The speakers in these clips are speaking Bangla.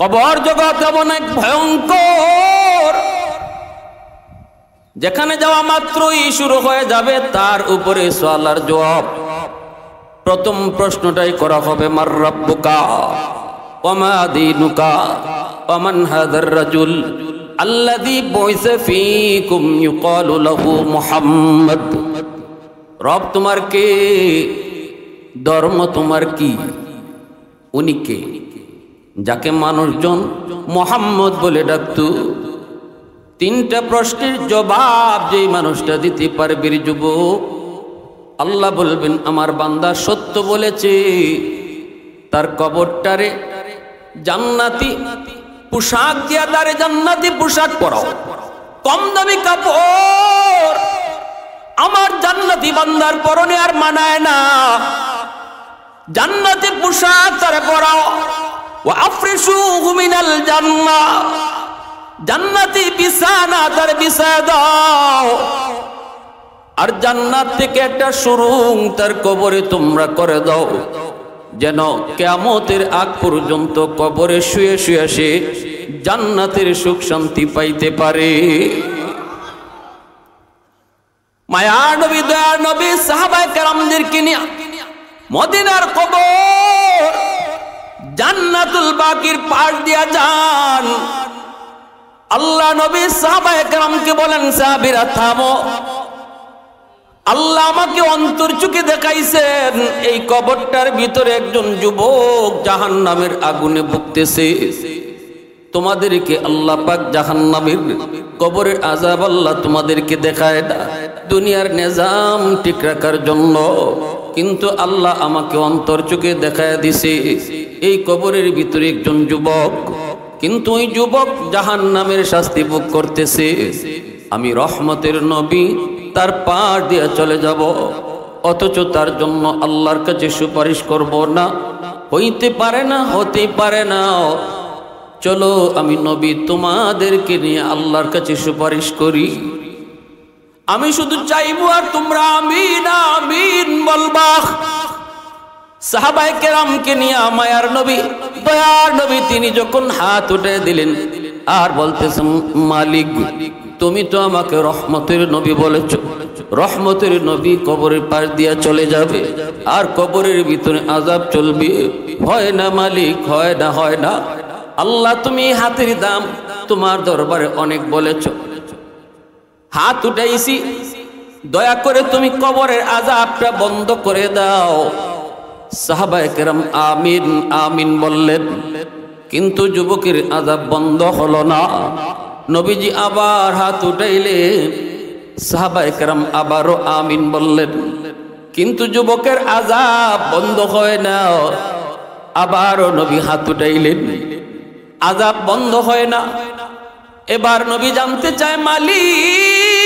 কবর জগৎ এমন এক ভয়ঙ্কর, যেখানে যাওয়া মাত্রই শুরু হয়ে যাবে তার উপরে সওয়াল আর জবাব। প্রথম প্রশ্নটাই করা হবে, মার রাব্বুকা ওয়া মা দীনুকা ওয়া মান হাযার রাজুল আল্লাযী বুইসা ফীকুম ইউকালু লাহু মুহাম্মদ। রব তোমার কে, ধর্ম তোমার কি, উনি কে যাকে মানুষজন মুহাম্মদ বলে ডাকত। তিনটা প্রশ্নের জবাব যেই মানুষটা দিতে পারবে যুবক, আল্লাহ বলবেন আমার বান্দা সত্য বলেছে, তার কবরটারে জান্নাতি পোশাক দিয়া তারে জান্নাতি পোশাক পরাও, কম দামি কাপড় আমার জান্নাতি বান্দার পরনে আর মানায় না, জান্নাতি পোশাক তারে পরাও। ওয়া আফরিশুহু মিনাল জান্নাহ, জান্নাতি বিছানা তারে বিছায় দাও। আর জান্নাত থেকে একটা সুরুং তার কবরে তোমরা করে দাও, যেন কিয়ামতের আগ পর্যন্ত কবরে শুয়ে শুয়ে সে জান্নাতের সুখ শান্তি পাইতে পারে। মায়ার নবী, দয়ার নবী সাহাবায়ে কেরামদেরকে নিয়ে মদিনার কবর জান্নাতুল বাকির পাশ দিয়া যান। আল্লাহ নবী সাহাবায়ে কেরামকে বলেন, সাহাবীরা থামো, আল্লাহ আমাকে অন্তর চোখে দেখাইছেন এই কবরটার ভিতরে একজন যুবক জাহান্নামের আগুনে ভুগতেছে। তোমাদেরকে আল্লাহ পাক জাহান্নামের কবরের আযাব আল্লাহ তোমাদেরকে দেখায় না দুনিয়ার নিজাম ঠিক রাখার জন্য, কিন্তু আল্লাহ আমাকে অন্তর চোখে দেখায় দিছে এই কবরের ভিতরে একজন যুবক, কিন্তু ওই যুবক জাহান্নামের শাস্তি ভোগ করতেছে। আমি রহমতের নবী তার পার দিয়ে চলে যাব, অথচ তার জন্য আল্লাহর কাছে সুপারিশ করব না, হইতে পারে না, হতে পারে না। চলো আমি নবী তোমাদেরকে নিয়ে আল্লাহর কাছে সুপারিশ করি। আমি শুধু চাইবো আর তোমরা আমিন আমিন বলবা। সাহাবায়ে কেরামকে নিয়ে মায়ার নবী, দয়ার নবী তিনি যখন হাত উঠে দিলেন আর বলতেছেন, মালিক তুমি তো আমাকে রহমতের নবী বলেছ, রহমতের নবী কবরের পাশ দিয়া চলে যাবে আর কবরের ভিতরে আযাব চলবে, হয় না মালিক, হয় না, হয় না। আল্লাহ তুমি হাতের দাম তোমার দরবারে অনেক বলেছ, হাত উঠাইছি, দয়া করে তুমি কবরের আযাবটা বন্ধ করে দাও। সাহাবায়ে কেরাম আমিন আমিন বললেন, কিন্তু যুবকের আযাব বন্ধ হলো না। নবীজি আবার হাত উঠাইলেন, সাহাবায়ে কেরাম আবারও আমিন বললেন, কিন্তু যুবকের আযাব বন্ধ হয় না। আবারও নবী হাত উঠাইলেন, আযাব বন্ধ হয় না। এবার নবী জানতে চায়, মালিক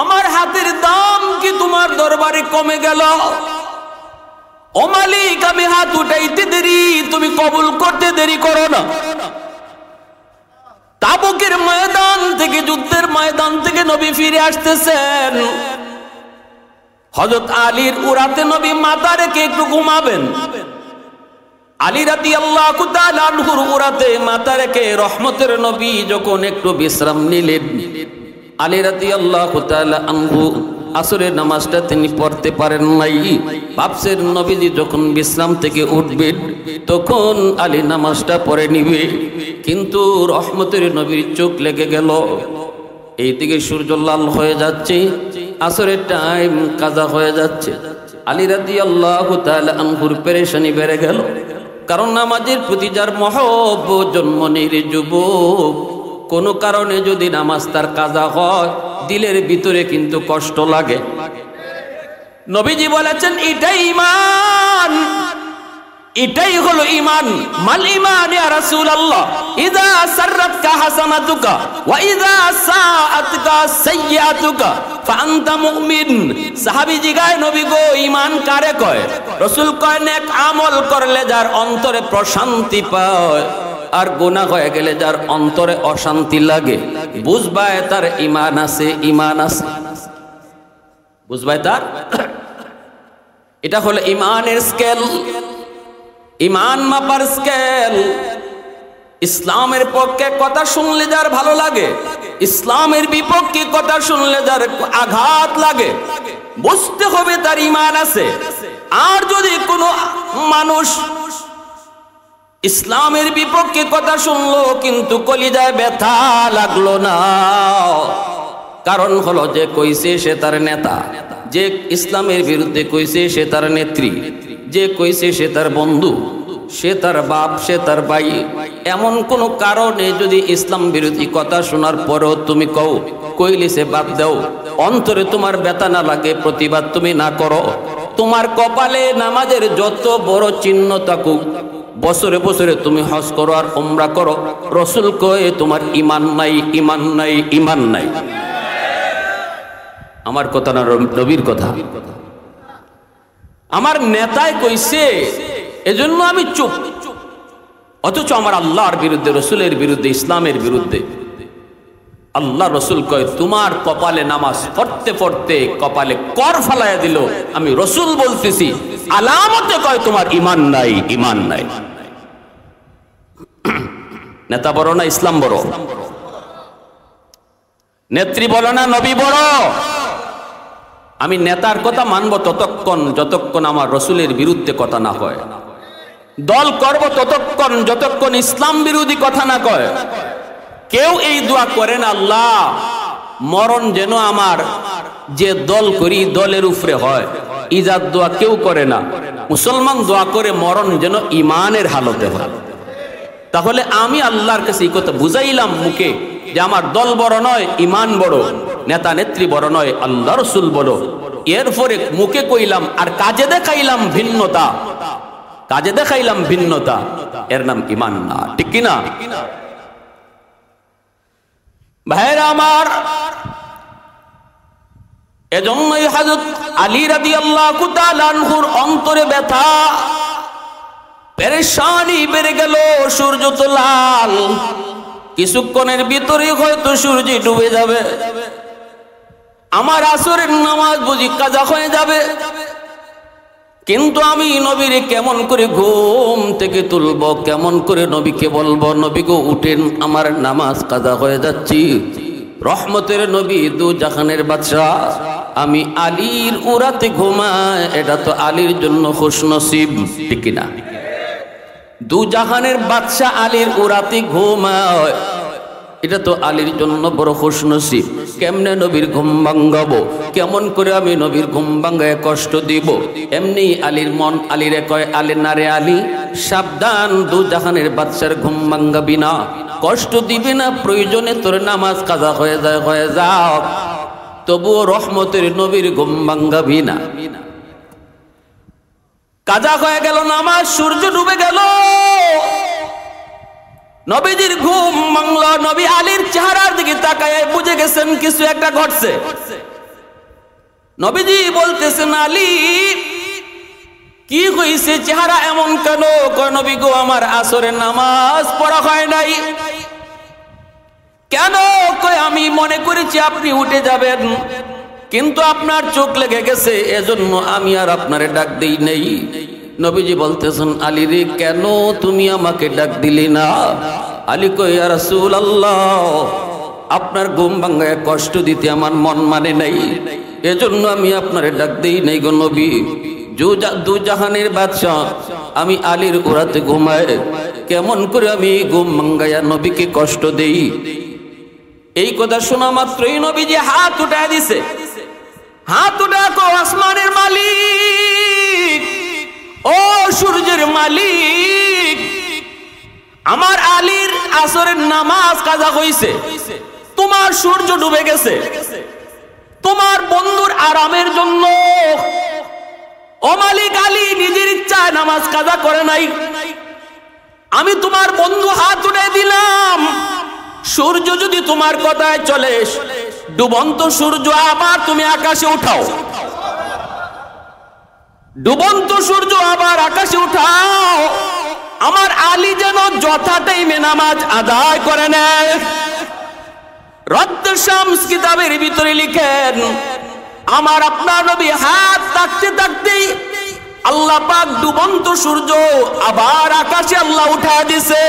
আমার হাতের দাম কি তোমার দরবারে কমে গেল? ও মালিক আমি হাত উঠাইতে দেরি, তুমি কবুল করতে দেরি করো না। তাবুকের ময়দান থেকে, যুদ্ধের ময়দান থেকে নবী ফিরে আসতেছেন, হযরত আলীর উরাতে নবী মাথা রেখে একটু ঘুমাবেন। আলী রাদিয়াল্লাহু তাআলা আনহুর উরাতে মাথা রেখে রহমতের নবী যখন একটু বিশ্রাম নিলেন, আলী রাদিয়াল্লাহু তাআলা আনহু আসরের নামাজটা তিনি পড়তে পারেন নাই। ভাবছেন নবীজি যখন বিশ্রাম থেকে উঠবেন তখন আলী নামাজটা পড়ে নিবে, কিন্তু রহমতের নবীর চোখ লেগে গেল। এইদিকে সূর্য লাল হয়ে যাচ্ছে, আসরের টাইম কাজা হয়ে যাচ্ছে। আলী রাদিয়াল্লাহু তাআলা আনহুর পেরেশানি বেড়ে গেল, কারণ নামাজের প্রতি যার মহব্বত জন্ম নেই রে যুবক, কোনো কারণে যদি নামাজ তার কাজা হয় দিলের ভিতরে কিন্তু কষ্ট লাগে। নবীজি বলেছেন এটাই ঈমান, এটাই হলো ঈমান। মাল ঈমান ইয়া রাসূলুল্লাহ? ইযা সাররাতকা হাসানাতুকা ওয়া ইযা সাআতকা সাইয়্যাতুকা ফাআনতা মুমিন। সাহাবী জিগায়, নবী গো ঈমান কারে কয়? রাসূল কয়, নেক আমল করলে যার অন্তরে প্রশান্তি পায় আর গুনাহ হয়ে গেলে যার অন্তরে অশান্তি লাগে, বুঝবায় তার ঈমান আছে, ঈমান আছে, বুঝবায় তার। এটা হলো ঈমানের স্কেল। ইমান মাপার স্কেল। ইসলামের পক্ষে কথা শুনলে যার ভালো লাগে, ইসলামের বিপক্ষে কথা শুনলে যার আঘাত লাগে, বুঝতে হবে তার ইমান আছে। আর যদি কোনো মানুষ ইসলামের বিপক্ষে কথা শুনলো কিন্তু কলিজায় ব্যথা লাগলো না, কারণ হলো যে কইছে সে তার নেতা, যে ইসলামের বিরুদ্ধে কইছে সে তার নেত্রী, যে কইছে সে তার বন্ধু, সে তার বাপ, সে তার ভাই। এমন কোন কারণে যদি ইসলাম বিরোধী কথা শোনার পরেও তুমি কইলে সে বাদ দাও, অন্তরে তোমার ব্যথা না লাগে, প্রতিবাদ তুমি না করো, তোমার কপালে নামাজের যত বড় চিহ্ন থাকুক, বছরে বছরে তুমি হজ করো আর উমরা করো, রসুল কয়ে তোমার ইমান নাই, ইমান নাই, ইমান নাই। আমার কথা না, নবীর কথা। আমার নেতায় কইছে এজন্য আমি চুপ, অথচ আমার আল্লাহর বিরুদ্ধে, রসুলের বিরুদ্ধে, ইসলামের বিরুদ্ধে। আল্লাহ রসুল কয় তোমার কপালে নামাজ পড়তে পড়তে কপালে কর ফালাইয়া দিল, আমি রসুল বলতেছি, আলামতে কয় তোমার ইমান নাই, ইমান নাই। নেতা বড় না ইসলাম বড়? নেত্রী বড় না নবী বড়? আমি নেতার কথা মানব ততক্ষণ যতক্ষণ আমার রসুলের বিরুদ্ধে কথা না কয়, দল করব ততক্ষণ যতক্ষণ ইসলাম বিরোধী কথা না কয়। কেউ এই দোয়া করেন, আল্লাহ মরণ যেন আমার যে দল করি দলের উপরে হয়, ইজাদ দোয়া কেউ করে না। মুসলমান দোয়া করে মরণ যেন ইমানের হালতে হয়। তাহলে আমি আল্লাহর কাছে এই কথা বুঝাইলাম মুখে যে আমার দল বড় নয়, ইমান বড়, নেতা নেত্রী বড় নয়, আল্লাহ রসুল বড়। এরপরে মুখে কইলাম আর কাজে দেখাইলাম ভিন্নতা, কাজে দেখাইলাম ভিন্নতা, এর নাম ইমান না, ঠিক কিনা? ভাইরা আমার, এজন্যই হযরত আলী রাদিয়াল্লাহু তাআলা আনহুর অন্তরে ব্যথা, পেরেশানি বেড়ে গেল। সূর্য তো লাল, কিছুক্ষণের ভিতরে হয়তো সূর্য ডুবে যাবে, আমার আসরের নামাজ বুঝি কাজা হয়ে যাবে। কিন্তু আমি নবীর কেমন করে ঘুম থেকে তুলবো, কেমন করে নবীকে বলবো, নবী গো উঠেন, আমার নামাজ কাজা হয়ে যাচ্ছি। রহমতের নবী, দু জাহানের বাদশা, আমি আলীর উরাতে ঘুমায়, এটা তো আলীর জন্য খুশনসিব, ঠিক না? দু জাহানের বাদশা আলীর উরাতে ঘুমায়, এটা তো আলীর জন্য বড় খুশনসিব। কেমনে নবীর ঘুম ভাঙ্গাবো, কেমন করে আমি নবীর ঘুম ভাঙ্গায় কষ্ট দিব? এমনি আলীর মন আলীরে কয়, আলী না রে আলী, সাবধান, দু জাহানের বাদশার ঘুম ভাঙ্গাবি না, কষ্ট দিবি না, প্রয়োজনে তোর নামাজ কাজা হয়ে যায়, হয়ে যাও, তবুও রহমতের নবীর ঘুম ভাঙ্গাবি না। কাজা হয়ে গেল নামাজ, সূর্য ডুবে গেল, নবীজির ঘুম ভাঙল। নবী আলীর চেহারার দিকে তাকায় বুঝে গেছেন কিছু একটা ঘটছে। নবীজি বলতেছেন, আলী কি হইছে, চেহারা এমন কেন? কয় নবী গো, আমার আসরের নামাজ পড়া হয় নাই। কেন? কয় আমি মনে করেছি আপনি উঠে যাবেন, কিন্তু আপনার চোখ লেগে গেছে, এজন্য আমি আর আপনারে ডাক দেই নাই। নবীজি বলতেছেন, আলী রে, কেন তুমি আমাকে ডাক দিলি না? আলী কয়, ইয়া রাসূলুল্লাহ, আপনার ঘুম ভাঙায় কষ্ট দিতে আমার মন মানে নাই, এজন্য আমি আপনারে ডাক দেই নাই গো নবী। দু জাহানের বাদশাহ আমি আলীর উরাতে ঘুমায়, কেমন করে আমি ঘুম ভাঙ্গায়া নবীকে কষ্ট দেই? এই কথা শোনা মাত্রই নবীজি হাত উঠায় দিছে, হাত উঠায় কো, আসমানের মালিক, ও সূর্যের মালিক, আমার আলীর আসরের নামাজ কাজা হইছে, তোমার সূর্য ডুবে গেছে, তোমার বন্ধুর আরামের জন্য ও মালিক, আলী নিজের ইচ্ছায় নামাজ কাজা করে নাই, আমি তোমার বন্ধু হাত উঠায় দিলাম। সূর্য যদি তোমার কথায় চলে, ডুবন্ত সূর্য আবার তুমি আকাশে উঠাও, ডুবন্ত সূর্য আবার আকাশে উঠাও, আমার আলী যেন যথা টাইমে নামাজ আদায় করে নেয়। রদ্দ শামস কিতাবের ভিতরে লিখেন, আমার আপনার নবী হাত থাকতে থাকতেই আল্লাহ পাক ডুবন্ত সূর্য আবার আকাশে আল্লাহ উঠা দিছে।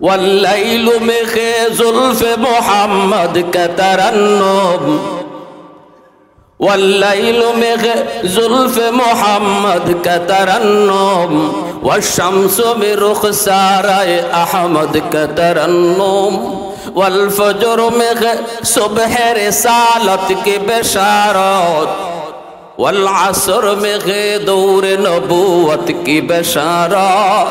ওয়াল্লাইলু মিখে জুলফে মুহাম্মদ কা তারান্নুম, ওয়াল্লাইলু মিখে জুলফে মুহাম্মদ কা তারান্নুম, ওয়াশ-শামসু বিরুখসারায়ে আহমদ কা তারান্নুম, ওয়াল ফজর মিখে সুবহে রিসালত কি বিশারত, ওয়াল আসর মিখে দৌরে নবুয়ত কি বিশারত,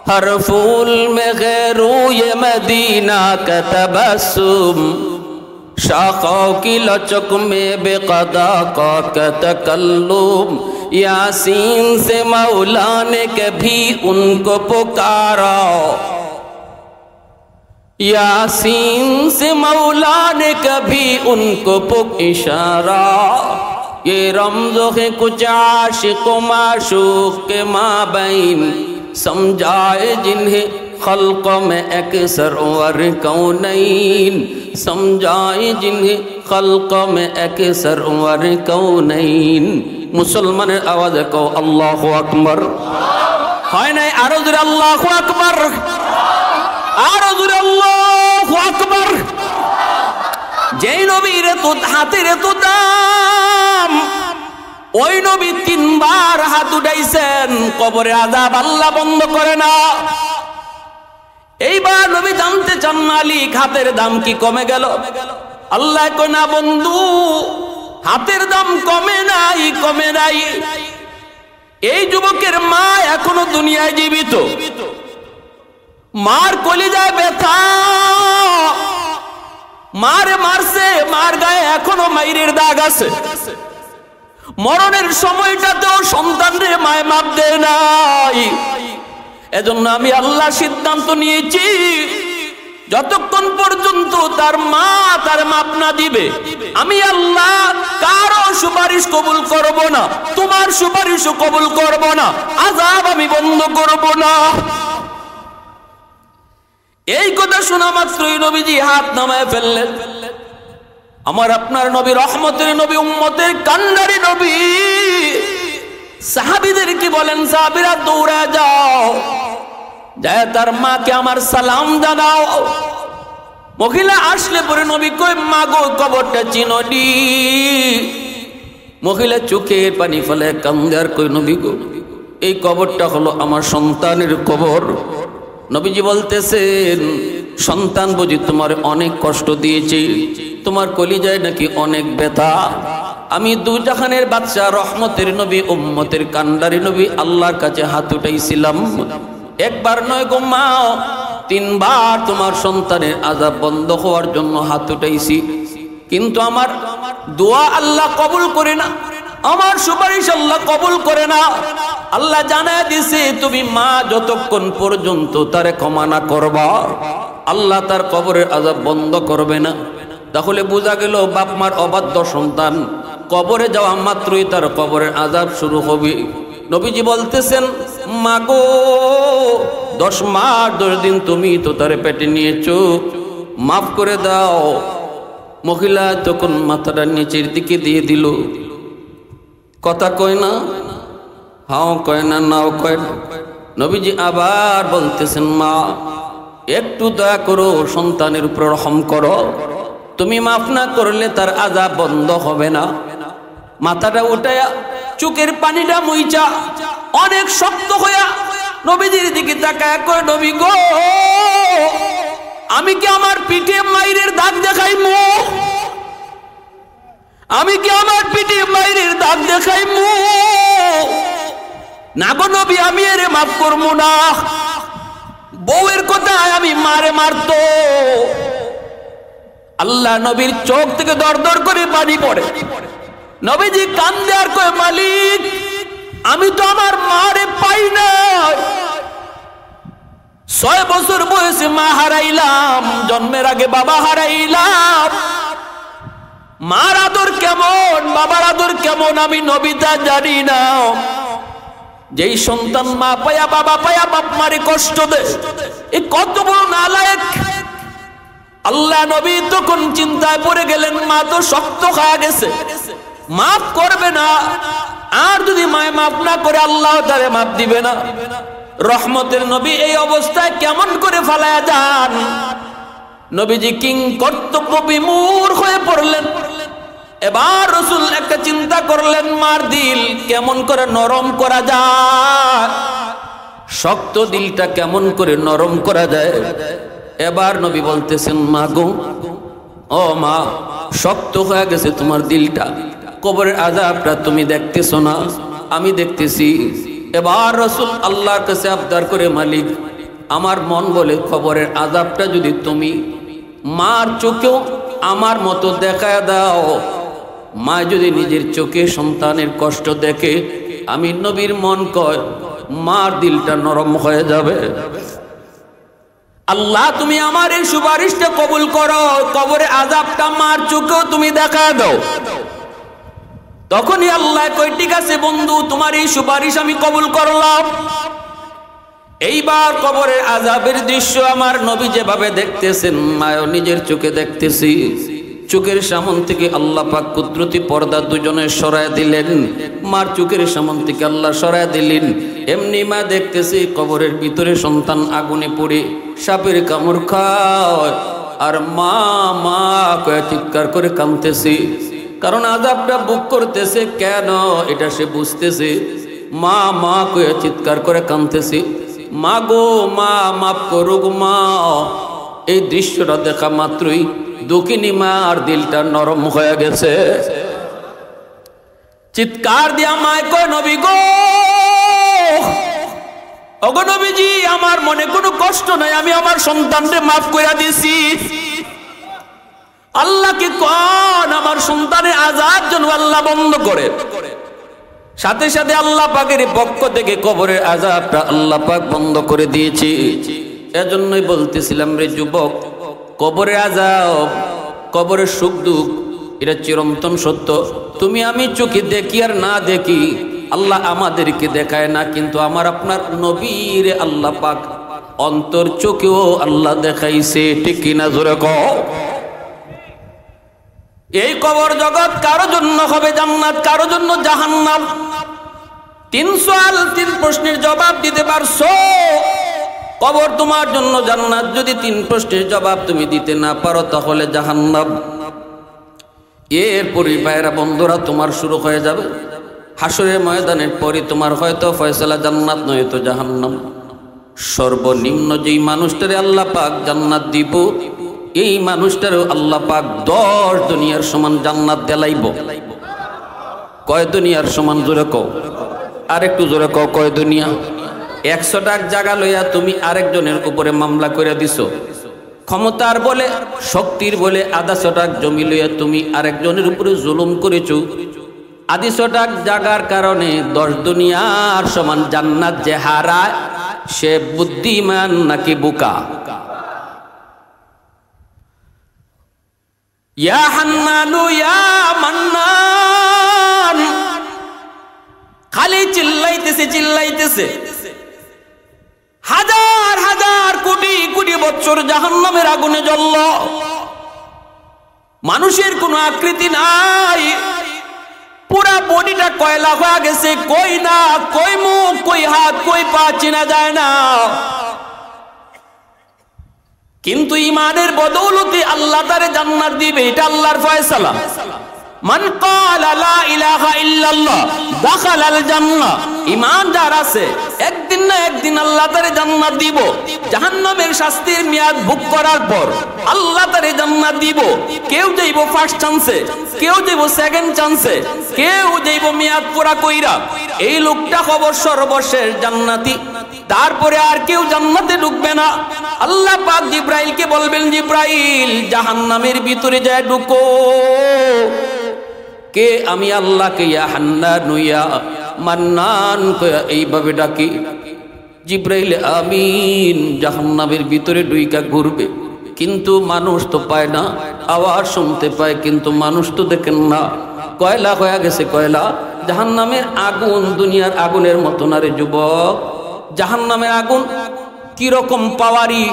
हर फूल में गैरूए मदीना का तबस्सुम, शाखों की लचक में बेक़दा का तकल्लुम, यासीन से मौला ने कभी उनको पुकारा, यासीन से मौला ने कभी उनको इशारा, ये रमज़ो है कुछ आशिक़ व माशूक़ के माबैन, समझाए जिन्हें खल्क़ में अक्सर वर कौनैन, समझाए जिन्हें खल्क़ में अक्सर वर कौनैन। मुसलमाনের আওয়াজে কও আল্লাহু আকবার। হয় নাই আরো জোরে আল্লাহু আকবার, আরো জোরে আল্লাহু আকবার। যেই নবীর তো হাতের তো দাম, ওই নবী 3 বার হাত উঠাইছেন, কবরে আযাব আল্লাহ বন্ধ করে না। এইবার নবী জানতে চান মালিক হাতের দাম কি কমে গেল? আল্লাহ কয় না বন্ধু, হাতের দাম কমে নাই, কমে নাই। এই যুবকের মা এখনো দুনিয়ায় জীবিত, মার কলিজায় ব্যথা, মারে মারছে, মার গায়ে এখনো মাইরের দাগ আছে। মরণের সময়টাতেও সন্তানদের মায় মাপ দেয় নাই। এজন্য আমি আল্লাহ সিদ্ধান্ত নিয়েছি, যতক্ষণ পর্যন্ত তার মা তার মাপ না দিবে আমি আল্লাহ কারো সুপারিশ কবুল করব না, তোমার সুপারিশও কবুল করব না, আযাব আমি বন্ধ করব না। এই কথা শোনা মাত্রই নবীজি হাত নামায় ফেললেন। আমার আপনার নবী রহমতের নবী, উম্মতের কান্ডারি নবী। সাহাবীদের কি বলেন, সাহাবীরা দৌড়ে যাও, যায় তার মাকে আমার সালাম জানাও। মহিলা আসলে পরে নবী কই, মা গো কবরটা চিনোনি? মহিলা চোখের পানি ফেলে কান্দে আর কই, নবী গো এই কবরটা হলো আমার সন্তানের কবর। নবীজি বলতেছেন, সন্তান বুঝি তোমার অনেক কষ্ট দিয়েছে, তোমার কলিজায় নাকি অনেক ব্যথা। আমি দুজাহানের বাদশা রহমতের নবী, উম্মতের কান্ডারি নবী আল্লাহর কাছে হাত উঠাইছিলাম, একবার নয় গো মা, 3 বার তোমার সন্তানের আযাব বন্ধ হওয়ার জন্য হাত উঠাইছি, কিন্তু আমার দোয়া আল্লাহ কবুল করে না, আমার সুপারিশ আল্লাহ কবুল করে না। আল্লাহ জানায় দিছে, তুমি মা যতক্ষণ পর্যন্ত তারে ক্ষমা না করবা আল্লাহ তার কবরের আযাব বন্ধ করবে না। তাহলে বোঝা গেল বাপ মার অবাধ্য সন্তান কবরে যাওয়া মাত্রই তার কবরের আযাব শুরু হবে। নবীজি বলতেছেন, মা গো 10 মাস 10 দিন তুমি তো তারে পেটে নিয়েছো, মাফ করে দাও। মহিলা তখন মাথাটা নিচের দিকে দিয়ে দিল, কথা কয় না, হাও কয় না, নাও কয় না। নবীজি আবার বলতেছেন, মা একটু দয়া করো, সন্তানের উপর রহম করো, তুমি মাফ না করলে তার আযাব বন্ধ হবে না। মাথাটা উঠায়া চোখের পানিটা মুইচা অনেক শক্ত হইয়া নবীজির দিকে তাকায় কয়, নবী গো আমি কি আমার পিঠে মাইরের দাগ দেখাইমু? আমি কি আমার পিঠে মাইরের দাগ দেখাইমু? না গো নবী, আমি এরে মাফ করবো না। বউয়ের কথায় আমি মারে মারতো। আল্লাহ নবীর চোখ থেকে দর দর করে পানি পড়ে। নবীজি কান্দে আর কয়, মালিক আমি তো আমার মারে পাই না, 6 বছর বয়সে মা হারাইলাম, জন্মের আগে বাবা হারাইলাম। মার আদর কেমন, বাবার আদর কেমন আমি নবী তা জানি না। যেই সন্তান মা পায়া বাবা পায়া বাপ মারে কষ্ট দেয়, এ কত বড় নালায়েক। আল্লাহ নবী তখন চিন্তায় পড়ে গেলেন, মা তো শক্ত খায়া গেছে, মাফ করবে না। আর যদি মায় মাফ না করে আল্লাহ তারে মাফ দিবে না। রহমতের নবী এই অবস্থায় কেমন করে ফালায়া যান? নবীজি কিং কর্তব্য বিমূঢ় হয়ে পড়লেন। এবার রাসূল একটা চিন্তা করলেন, মার দিল কেমন করে নরম করা যায়, শক্ত দিলটা কেমন করে নরম করা যায়। এবার নবী বলতেছেন, মা গো, ও মা, শক্ত হয়ে গেছে তোমার দিলটা, কবরের আযাবটা তুমি দেখতেছো না, আমি দেখতেছি। এবার রাসূল আল্লাহর কাছে আবদার করে, মালিক, আমার মন বলে কবরের আযাবটা যদি তুমি মার চোখেও আমার মতো দেখায় দাও। মা যদি নিজের চোখে সন্তানের কষ্ট দেখে, আমি নবীর মন কয় মার দিলটা নরম হয়ে যাবে। আল্লাহ, তুমি আমার এই সুপারিশটা কবুল করো, কবরে আযাবটা মার চোখেও তুমি দেখা দাও। তখনই আল্লাহ কই, ঠিক আছে বন্ধু, তোমার এই সুপারিশ আমি কবুল করলাম। এইবার কবরের আযাবের দৃশ্য আমার নবী যেভাবে দেখতেছেন, মায়ও নিজের চোখে দেখতেছি। চোখের সামন থেকে আল্লাহ পাক কুদরতি পর্দা দুজনে সরায় দিলেন, মার চোখের সামন থেকে আল্লাহ সরায় দিলেন। এমনি মা দেখতেছি কবরের ভিতরে সন্তান আগুনে পড়ে সাপের কামড় খায়, আর মা মা কয়ে চিৎকার করে কাঁদতেছে। কারণ আযাবটা বুক করতেছে কেন এটা সে বুঝতেছে। মা মা কয়ে চিৎকার করে কাঁদতেছে, মা গো মা, মাফ করো গো মা। এই দৃশ্যটা দেখা মাত্রই দুঃখিনী মার দিলটা নরম হয়ে গেছে। চিৎকার দিয়া মায় কয়, নবী গো, ওগো নবীজি, আমার মনে কোনো কষ্ট নাই, আমি আমার সন্তানকে মাফ করে দিছি। আল্লাহকে কোন আমার সন্তানের আযাব যেন আল্লাহ বন্ধ করে। সাথে সাথে আল্লাহ পাকের পক্ষ থেকে কবরের আযাবটা আল্লাহ পাক বন্ধ করে দিয়েছে। এজন্যই বলতেছিলাম, রে যুবক, কবরের আযাব, কবরের সুখ দুঃখ এটা চিরন্তন সত্য। তুমি আমি চোখে দেখি আর না দেখি, আল্লাহ আমাদেরকে দেখায় না, কিন্তু আমার আপনার নবীর আল্লাহ পাক অন্তর চোখেও আল্লাহ দেখাইছে। ঠিক কিনা জোরে কও। এই কবর জগৎ কারো জন্য হবে জান্নাত, কারো জন্য জাহান্নাম। 3 সওয়াল 3 প্রশ্নের জবাব দিতে পারছো, কবর তোমার জন্য জান্নাত। যদি 3 প্রশ্নের জবাব তুমি দিতে না পারো, তাহলে জাহান্নাম। এরপরই ভাইরা বন্ধুরা, তোমার শুরু হয়ে যাবে হাসরের ময়দানের পরই তোমার হয়তো ফয়সালা জান্নাত নয়তো জাহান্নাম। সর্বনিম্ন যেই মানুষটারে আল্লাহ পাক জান্নাত দিব, এই মানুষটারও আল্লাহ পাক 10 দুনিয়ার সমান জান্নাত দেলাইব। কয় দুনিয়ার সমান? জোরে কও, আর একটু জোরে কও, কয় দুনিয়া? 100 টাকা জায়গা লইয়া তুমি আরেকজনের উপরে মামলা করে দিছো, ক্ষমতার বলে শক্তির বলে 150 টাকা জমি লইয়া তুমি আরেকজনের উপরে জুলুম করেছো। 150 টাকা জায়গার কারণে 10 দুনিয়ার সমান জান্নাত যে হারায়, সে বুদ্ধিমান নাকি বোকা? ইয়া হান্নানু ইয়া মান্নান, খালি চিল্লাইতেছে চিল্লাইতেছে। হাজার হাজার কোটি কোটি বছর জাহান্নামের আগুনে জ্বলল, মানুষের কোনো আকৃতি নাই, পুরা বডিটা কয়লা হয়ে গেছে, কই না কই মুখ কই হাত কই পা চেনা যায় না। কিন্তু ইমানের বদৌলতে আল্লাহ তারে জান্নাত দিবে, এটা আল্লাহর ফয়সালা। মান ক্বালা লা ইলাহা ইল্লাল্লাহ দাখালাল জান্নাহ, ঈমান যার আছে একদিন না একদিন আল্লাহ তারে জান্নাত দিব। জাহান্নামের শাস্তির মেয়াদ ভোগ করার পর আল্লাহ তারে জান্নাত দিব। কেউ যাইব ফার্স্ট চান্সে, কেউ যাইব সেকেন্ড চান্সে, কেউ যাইব মেয়াদ পুরা কইরা। এই লোকটা খবর সর্বশেষ জান্নাতি, তারপরে আর কেউ জান্নাতে ঢুকবে না। আল্লাহ পাক জিব্রাইলকে বলবেন, জিব্রাইল জাহান্নামের ভিতরে যায় ঢুকো। কে? আমি আল্লাহকে ইয়া হান্নানু ইয়া মান্নান কয়া এইভাবে ডাকি। জিব্রাইল আমিন জাহান্নামের ভিতরে ঢুইকা ঘুরবে, কিন্তু মানুষ তো পায় না, আওয়াজ শুনতে পায় কিন্তু মানুষ তো দেখেন না। কয়লা হয়ে গেছে কয়লা। জাহান্নামের আগুন দুনিয়ার আগুনের মতো না রে যুবক। জাহান্নামের আগুন কিরকম পাওয়ারি।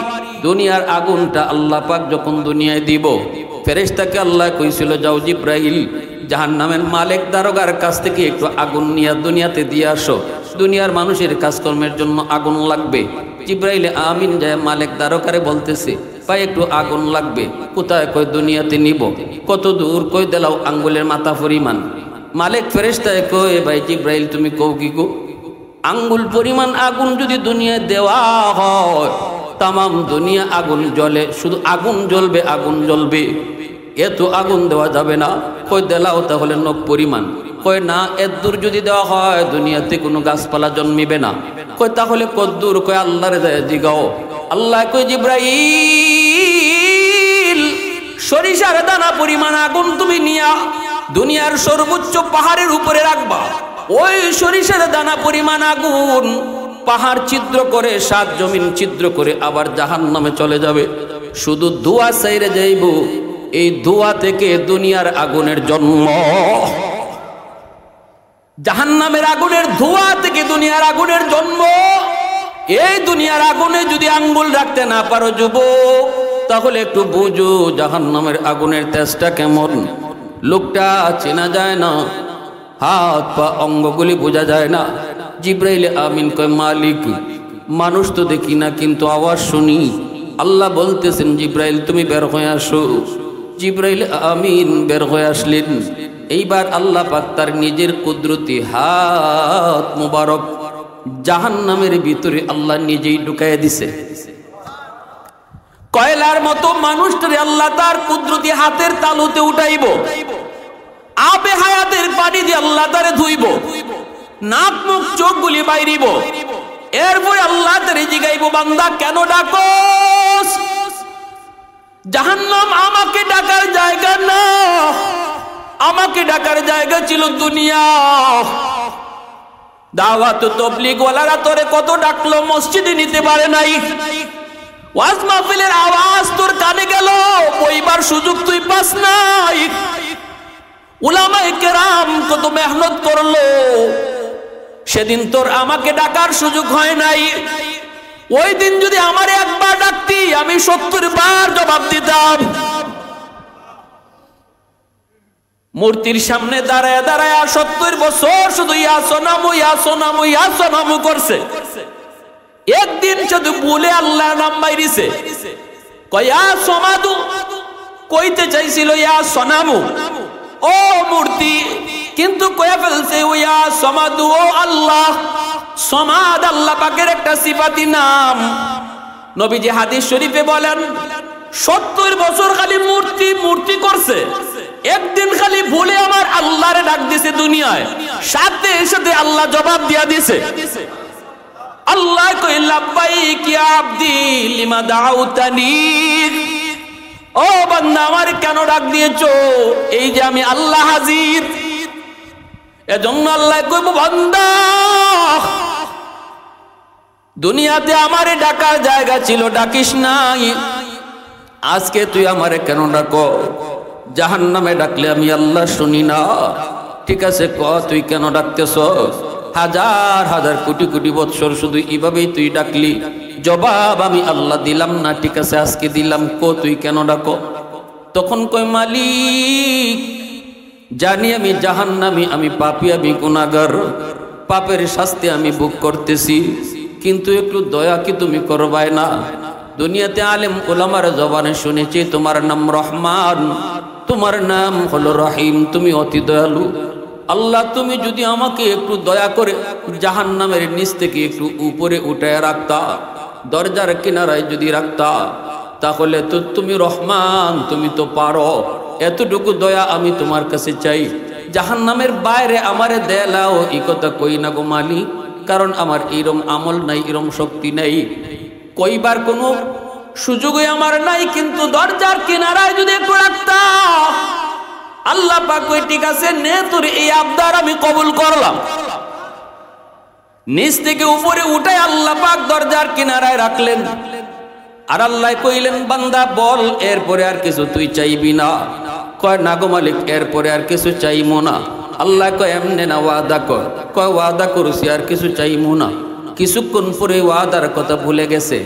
দুনিয়ার আগুনটা আল্লাহ পাক যখন দুনিয়ায় দিব, ফেরেশতাকে আল্লাহ কইছিল, যাও জিব্রাইল জাহান্নামের মালিক দারোগার কাছ থেকে একটু আগুন নিয়ে দুনিয়াতে দিয়ে আসো, দুনিয়ার মানুষের কাজকর্মের জন্য আগুন লাগবে। জিব্রাইল আমিন যায় মালিক দারোগারে বলতেছে, ভাই একটু আগুন লাগবে, কোথায়? কই দুনিয়াতে নিব। কত দূর? কই দেলাও আঙ্গুলের মাথা পরিমাণ। মালিক ফেরেশতায় কই, ভাই জিব্রাইল তুমি কও কি গো, আঙ্গুল পরিমাণ আগুন যদি দুনিয়ায় দেওয়া হয় তামাম দুনিয়া আগুন জ্বলে, শুধু আগুন জ্বলবে, আগুন জ্বলবে, এত আগুন দেওয়া যাবে না। কই দেলাও তাহলে নখ পরিমাণ। কই না, এত দূর যদি দেওয়া হয় দুনিয়াতে কোনো গাছপালা জন্মিবে না। কই তাহলে কত দূর? কই আল্লাহরে যায় জিগাও। আল্লাহ কই, জিব্রাইল সরিষার দানা পরিমাণ আগুন তুমি নিয়া দুনিয়ার সর্বোচ্চ পাহাড়ের উপরে রাখবা। ওই সরিষার দানা পরিমাণ আগুন পাহাড় ছিদ্র করে, সাত জমিন ছিদ্র করে আবার জাহান্নামে চলে যাবে। শুধু ধোঁয়া ছাইরে যাইব, এই ধোঁয়া থেকে দুনিয়ার আগুনের জন্ম। জাহান্নামের আগুনের ধোঁয়া থেকে দুনিয়ার আগুনের জন্ম। এই দুনিয়ার আগুনে যদি আঙ্গুল রাখতে না পারো যুবক, তাহলে একটু বুঝো জাহান্নামের আগুনের তেজটা কেমন। লোকটা চেনা যায় না, হাত পা অঙ্গগুলি বোঝা যায় না। জিব্রাইল আমিন কয়, মালিক মানুষ তো দেখি না কিন্তু আওয়াজ শুনি। আল্লাহ বলতেছেন, জিব্রাইল তুমি বের হয়ে আসো। জিব্রাইল আমিন বের হয়ে আসলেন। এইবার আল্লাহ পাক তার নিজের কুদরতি হাত মুবারক জাহান্নামের ভিতরে আল্লাহ নিজেই ঢুকাইয়া দিছে। কয়লার মতো মানুষটারে আল্লাহ তার কুদরতি হাতের তালুতে উঠাইব, আবে হায়াতের পানি দিয়ে আল্লাহ তারে ধুইব, নাক মুখ চোখগুলি বাইরিব। এরপরে আল্লাহ তারে জিগাইব, বান্দা কেন ডাকোস? জাহান্নাম আমাকে ডাকার জায়গা না, আমাকে ডাকার জায়গা ছিল দুনিয়া। দাওয়াত তাবলীগ ওয়ালারা তোরে কত ডাকলো, মসজিদে নিতে পারে নাই। ওয়াজ মাহফিলের আওয়াজ তোর কানে গেল, বইবার সুযোগ তুই পাস নাই। উলামায়ে কেরাম কত মেহনত করলো, সেদিন তোর আমাকে ডাকার সুযোগ হয় নাই। ওই দিন যদি আমারে একবার ডাকতি, আমি 70 বার জবাব দিতাম। মূর্তির সামনে দাঁড়ায় দাঁড়ায় 70 বছর শুধু ইয়া সোনামু ইয়া সোনামু ইয়া সোনামু করছে। একদিন শুধু বলে আল্লাহ নাম বাইরিছে, কয়া সমাদু কইতে চাইছিল ইয়া সোনামু, ও মূর্তি, কিন্তু কয়া ফেলছে ইয়া সমাদু, ও আল্লাহ। সমাদ আল্লাহ পাকের একটা সিফাতি নাম। নবীজি হাদিস শরীফে বলেন, 70 বছর খালি মূর্তি মূর্তি করছে, একদিন খালি ভুলে আমার আল্লাহরে ডাক দিছে দুনিয়ায়, সাথে সাথে আল্লাহ জবাব দিয়া দিছে। আল্লাহ কই, লাব্বাইক ইয়া আবদি লিমা দাউতানি, ও বান্দা আমার কেন ডাক দিয়েছো? এই যে আমি আল্লাহ হাজির। এজন্য আল্লাহ কইব, বান্দা দুনিয়াতে আমারে ডাকার জায়গা ছিল, ডাকিস নাই, আজকে তুই আমারে কেন ডাকো? জাহান্নামে ডাকলে আমি আল্লাহ শুনি না। ঠিক আছে, ক তুই কেন ডাকতেছ? হাজার হাজার কোটি কোটি বৎসর শুধু এইভাবেই তুই ডাকলি, জবাব আমি আল্লাহ দিলাম না। ঠিক আছে, আজকে দিলাম, কো তুই কেন ডাকো? তখন কই, মালিক জানি আমি জাহান্নামী, আমি পাপী, আমি গুনাহগার, পাপের শাস্তি আমি ভোগ করতেছি, কিন্তু একটু দয়া কি তুমি করবাই না? দুনিয়াতে আলেম ওলামার জবানে শুনেছি তোমার নাম রহমান, তোমার নাম হলো রহিম, তুমি অতি দয়ালু। আল্লাহ তুমি যদি আমাকে একটু দয়া করে জাহান্নামের নিচ থেকে একটু উপরে উঠায় রাখতা, দরজার কিনারায় যদি রাখতা, তাহলে তো তুমি রহমান, তুমি তো পারো। এতটুকু দয়া আমি তোমার কাছে চাই। জাহান্নামের বাইরে আমারে দেলাও এই কথা কই না গো মালিক, কারণ আমার এরম আমল নাই, এরম শক্তি নাই, কইবার কোনো সুযোগই আমার নাই। কিন্তু দরজার কিনারায় যদি একটু রাখতা, আল্লাহ পাক কই, ঠিক আছে নে, তোর এই আবদার আমি কবুল করলাম। নিচ থেকে উপরে উঠায় আল্লাহ পাক দরজার কিনারায় রাখলেন। আর আল্লাহ কইলেন, বান্দা বল এরপরে আর কিছু তুই চাইবি না? কয় না গো মালিক, এরপরে আর কিছু চাইমো না। আল্লাহ কয়, এমনে না, ওয়াদা কর। কয় ওয়াদা করছি, আর কিছু চাইমো না। কিছুক্ষণ পরে ওয়াদার কথা ভুলে গেছে।